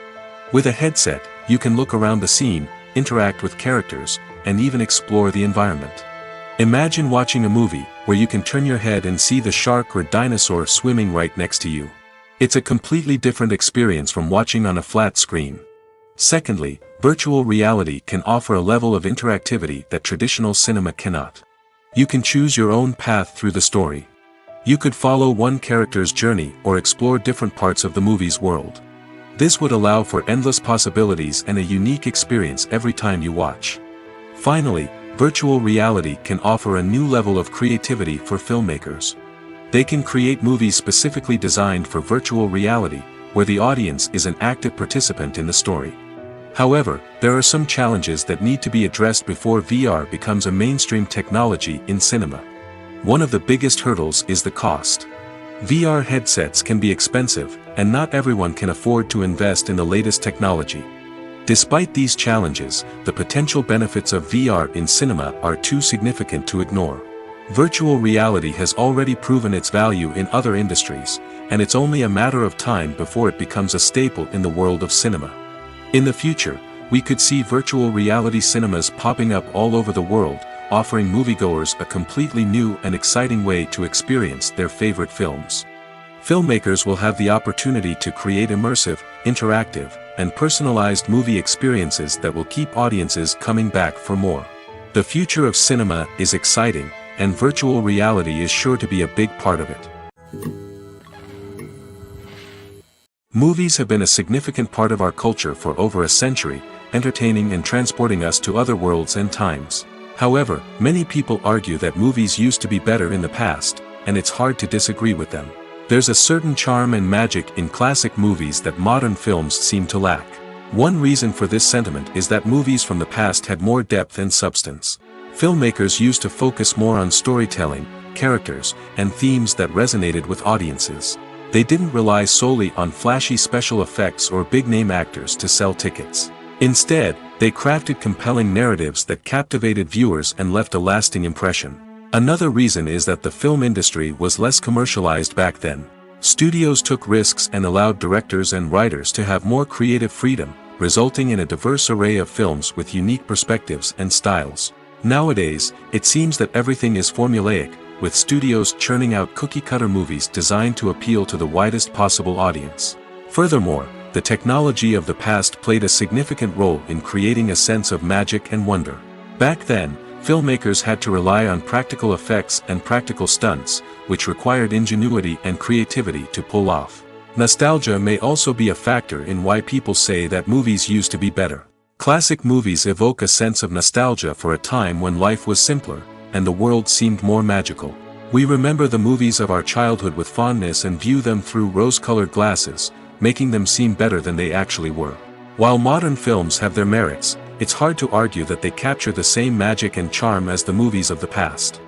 With a headset, you can look around the scene, interact with characters, and even explore the environment. Imagine watching a movie, where you can turn your head and see the shark or dinosaur swimming right next to you. It's a completely different experience from watching on a flat screen. Secondly, virtual reality can offer a level of interactivity that traditional cinema cannot. You can choose your own path through the story. You could follow one character's journey or explore different parts of the movie's world. This would allow for endless possibilities and a unique experience every time you watch. Finally, virtual reality can offer a new level of creativity for filmmakers. They can create movies specifically designed for virtual reality, where the audience is an active participant in the story. However, there are some challenges that need to be addressed before VR becomes a mainstream technology in cinema. One of the biggest hurdles is the cost. VR headsets can be expensive, and not everyone can afford to invest in the latest technology. Despite these challenges, the potential benefits of VR in cinema are too significant to ignore. Virtual reality has already proven its value in other industries, and it's only a matter of time before it becomes a staple in the world of cinema. In the future, we could see virtual reality cinemas popping up all over the world, offering moviegoers a completely new and exciting way to experience their favorite films. Filmmakers will have the opportunity to create immersive, interactive, and personalized movie experiences that will keep audiences coming back for more. The future of cinema is exciting, and virtual reality is sure to be a big part of it. Movies have been a significant part of our culture for over a century, entertaining and transporting us to other worlds and times. However, many people argue that movies used to be better in the past, and it's hard to disagree with them. There's a certain charm and magic in classic movies that modern films seem to lack. One reason for this sentiment is that movies from the past had more depth and substance. Filmmakers used to focus more on storytelling, characters, and themes that resonated with audiences. They didn't rely solely on flashy special effects or big-name actors to sell tickets. Instead, they crafted compelling narratives that captivated viewers and left a lasting impression. Another reason is that the film industry was less commercialized back then. Studios took risks and allowed directors and writers to have more creative freedom, resulting in a diverse array of films with unique perspectives and styles. Nowadays, it seems that everything is formulaic, with studios churning out cookie-cutter movies designed to appeal to the widest possible audience. Furthermore, the technology of the past played a significant role in creating a sense of magic and wonder. Back then, filmmakers had to rely on practical effects and practical stunts, which required ingenuity and creativity to pull off. Nostalgia may also be a factor in why people say that movies used to be better. Classic movies evoke a sense of nostalgia for a time when life was simpler, and the world seemed more magical. We remember the movies of our childhood with fondness and view them through rose-colored glasses, making them seem better than they actually were. While modern films have their merits, it's hard to argue that they capture the same magic and charm as the movies of the past.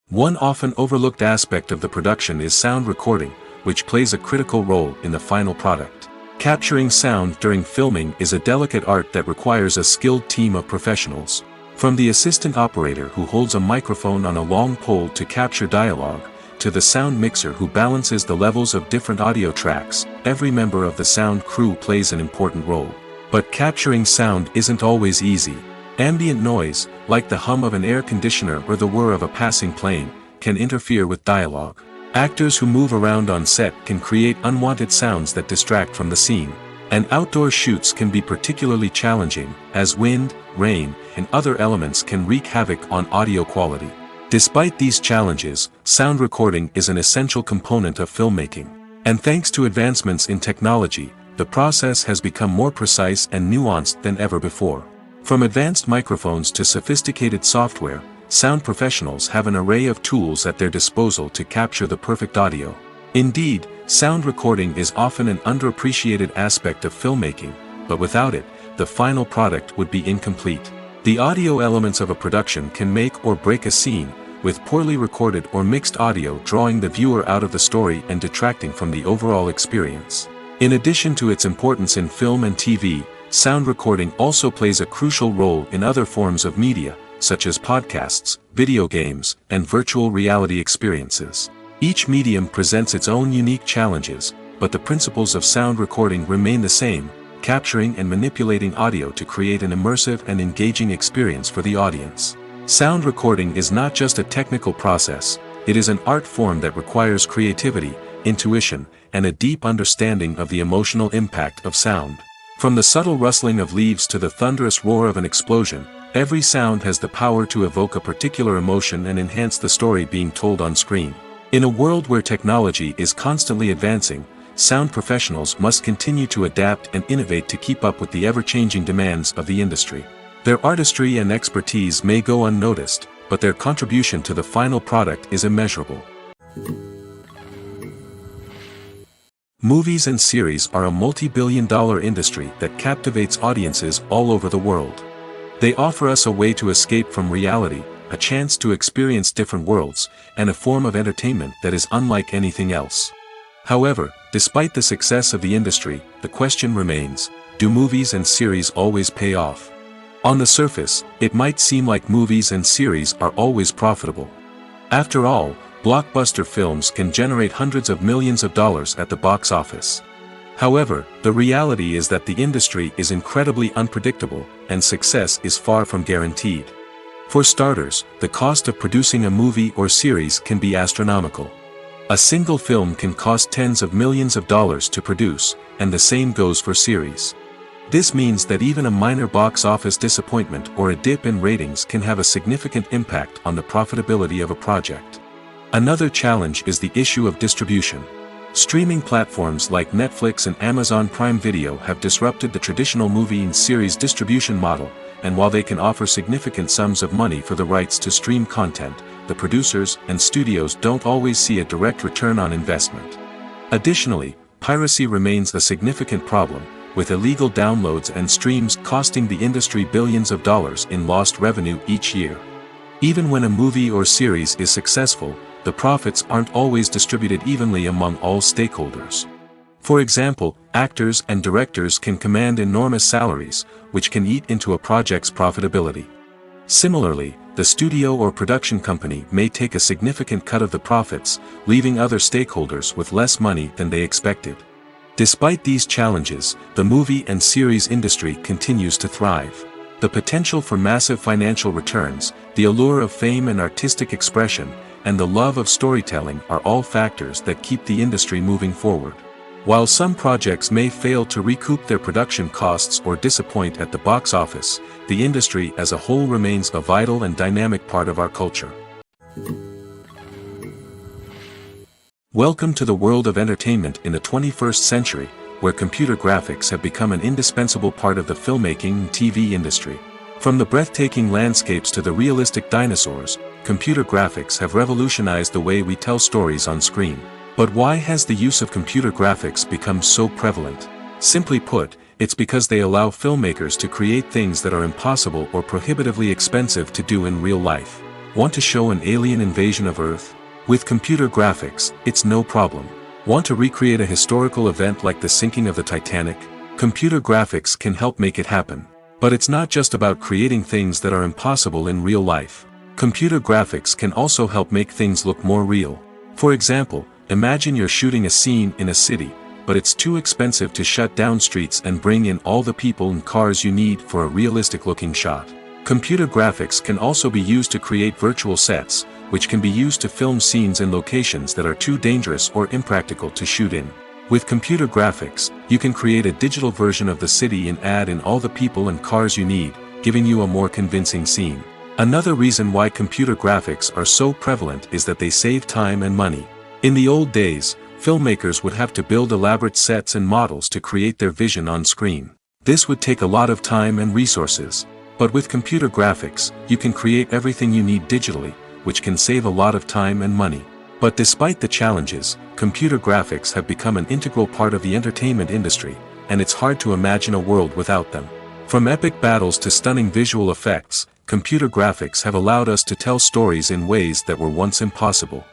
One often overlooked aspect of the production is sound recording, which plays a critical role in the final product. Capturing sound during filming is a delicate art that requires a skilled team of professionals. From the assistant operator who holds a microphone on a long pole to capture dialogue, to the sound mixer who balances the levels of different audio tracks, every member of the sound crew plays an important role. But capturing sound isn't always easy. Ambient noise, like the hum of an air conditioner or the whir of a passing plane, can interfere with dialogue. Actors who move around on set can create unwanted sounds that distract from the scene. And outdoor shoots can be particularly challenging, as wind, rain, and other elements can wreak havoc on audio quality. Despite these challenges, sound recording is an essential component of filmmaking. And thanks to advancements in technology, the process has become more precise and nuanced than ever before. From advanced microphones to sophisticated software, sound professionals have an array of tools at their disposal to capture the perfect audio. Indeed, sound recording is often an underappreciated aspect of filmmaking, but without it, the final product would be incomplete. The audio elements of a production can make or break a scene, with poorly recorded or mixed audio drawing the viewer out of the story and detracting from the overall experience. In addition to its importance in film and TV, sound recording also plays a crucial role in other forms of media, such as podcasts, video games, and virtual reality experiences. Each medium presents its own unique challenges, but the principles of sound recording remain the same: capturing and manipulating audio to create an immersive and engaging experience for the audience. Sound recording is not just a technical process, it is an art form that requires creativity, intuition, and a deep understanding of the emotional impact of sound. From the subtle rustling of leaves to the thunderous roar of an explosion, every sound has the power to evoke a particular emotion and enhance the story being told on screen. In a world where technology is constantly advancing, sound professionals must continue to adapt and innovate to keep up with the ever-changing demands of the industry. Their artistry and expertise may go unnoticed, but their contribution to the final product is immeasurable. Movies and series are a multi-billion-dollar industry that captivates audiences all over the world. They offer us a way to escape from reality, a chance to experience different worlds, and a form of entertainment that is unlike anything else. However, despite the success of the industry, the question remains: do movies and series always pay off? On the surface, it might seem like movies and series are always profitable. After all, blockbuster films can generate hundreds of millions of dollars at the box office. However, the reality is that the industry is incredibly unpredictable, and success is far from guaranteed. For starters, the cost of producing a movie or series can be astronomical. A single film can cost tens of millions of dollars to produce, and the same goes for series. This means that even a minor box office disappointment or a dip in ratings can have a significant impact on the profitability of a project. Another challenge is the issue of distribution. Streaming platforms like Netflix and Amazon Prime Video have disrupted the traditional movie and series distribution model, and while they can offer significant sums of money for the rights to stream content, the producers and studios don't always see a direct return on investment. Additionally, piracy remains a significant problem, with illegal downloads and streams costing the industry billions of dollars in lost revenue each year. Even when a movie or series is successful, the profits aren't always distributed evenly among all stakeholders. For example, actors and directors can command enormous salaries, which can eat into a project's profitability. Similarly, the studio or production company may take a significant cut of the profits, leaving other stakeholders with less money than they expected. Despite these challenges, the movie and series industry continues to thrive. The potential for massive financial returns, the allure of fame and artistic expression, and the love of storytelling are all factors that keep the industry moving forward. While some projects may fail to recoup their production costs or disappoint at the box office, the industry as a whole remains a vital and dynamic part of our culture. Welcome to the world of entertainment in the 21st century, where computer graphics have become an indispensable part of the filmmaking and TV industry. From the breathtaking landscapes to the realistic dinosaurs, computer graphics have revolutionized the way we tell stories on screen. But why has the use of computer graphics become so prevalent? Simply put, it's because they allow filmmakers to create things that are impossible or prohibitively expensive to do in real life. Want to show an alien invasion of Earth? With computer graphics, it's no problem. Want to recreate a historical event like the sinking of the Titanic? Computer graphics can help make it happen. But it's not just about creating things that are impossible in real life. Computer graphics can also help make things look more real. For example, imagine you're shooting a scene in a city, but it's too expensive to shut down streets and bring in all the people and cars you need for a realistic-looking shot. Computer graphics can also be used to create virtual sets, which can be used to film scenes in locations that are too dangerous or impractical to shoot in. With computer graphics, you can create a digital version of the city and add in all the people and cars you need, giving you a more convincing scene. Another reason why computer graphics are so prevalent is that they save time and money. In the old days, filmmakers would have to build elaborate sets and models to create their vision on screen. This would take a lot of time and resources. But with computer graphics, you can create everything you need digitally, which can save a lot of time and money. But despite the challenges, computer graphics have become an integral part of the entertainment industry, and it's hard to imagine a world without them. From epic battles to stunning visual effects, computer graphics have allowed us to tell stories in ways that were once impossible.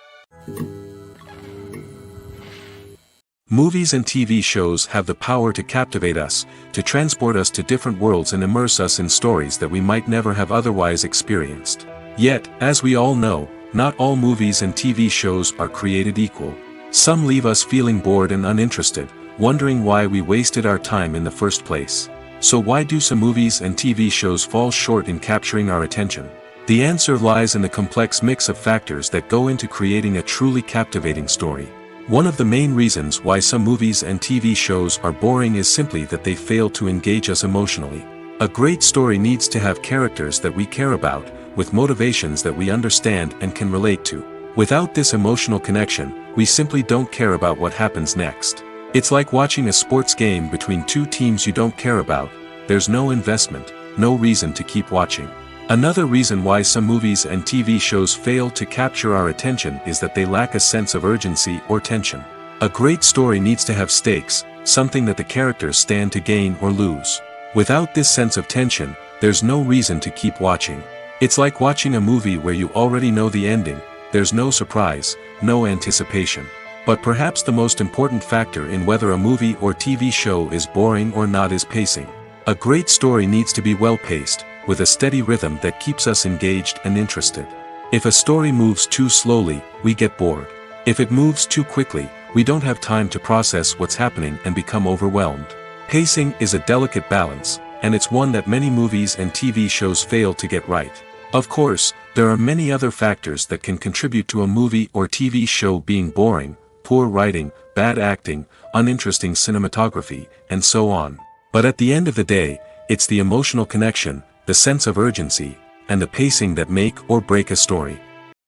Movies and TV shows have the power to captivate us, to transport us to different worlds and immerse us in stories that we might never have otherwise experienced. Yet, as we all know, not all movies and TV shows are created equal. Some leave us feeling bored and uninterested, wondering why we wasted our time in the first place. So why do some movies and TV shows fall short in capturing our attention? The answer lies in the complex mix of factors that go into creating a truly captivating story. One of the main reasons why some movies and TV shows are boring is simply that they fail to engage us emotionally. A great story needs to have characters that we care about, with motivations that we understand and can relate to. Without this emotional connection, we simply don't care about what happens next. It's like watching a sports game between two teams you don't care about. There's no investment, no reason to keep watching. Another reason why some movies and TV shows fail to capture our attention is that they lack a sense of urgency or tension. A great story needs to have stakes, something that the characters stand to gain or lose. Without this sense of tension, there's no reason to keep watching. It's like watching a movie where you already know the ending, there's no surprise, no anticipation. But perhaps the most important factor in whether a movie or TV show is boring or not is pacing. A great story needs to be well-paced, with a steady rhythm that keeps us engaged and interested. If a story moves too slowly, we get bored. If it moves too quickly, we don't have time to process what's happening and become overwhelmed. Pacing is a delicate balance, and it's one that many movies and TV shows fail to get right. Of course, there are many other factors that can contribute to a movie or TV show being boring: poor writing, bad acting, uninteresting cinematography, and so on. But at the end of the day, it's the emotional connection, the sense of urgency, and the pacing that make or break a story.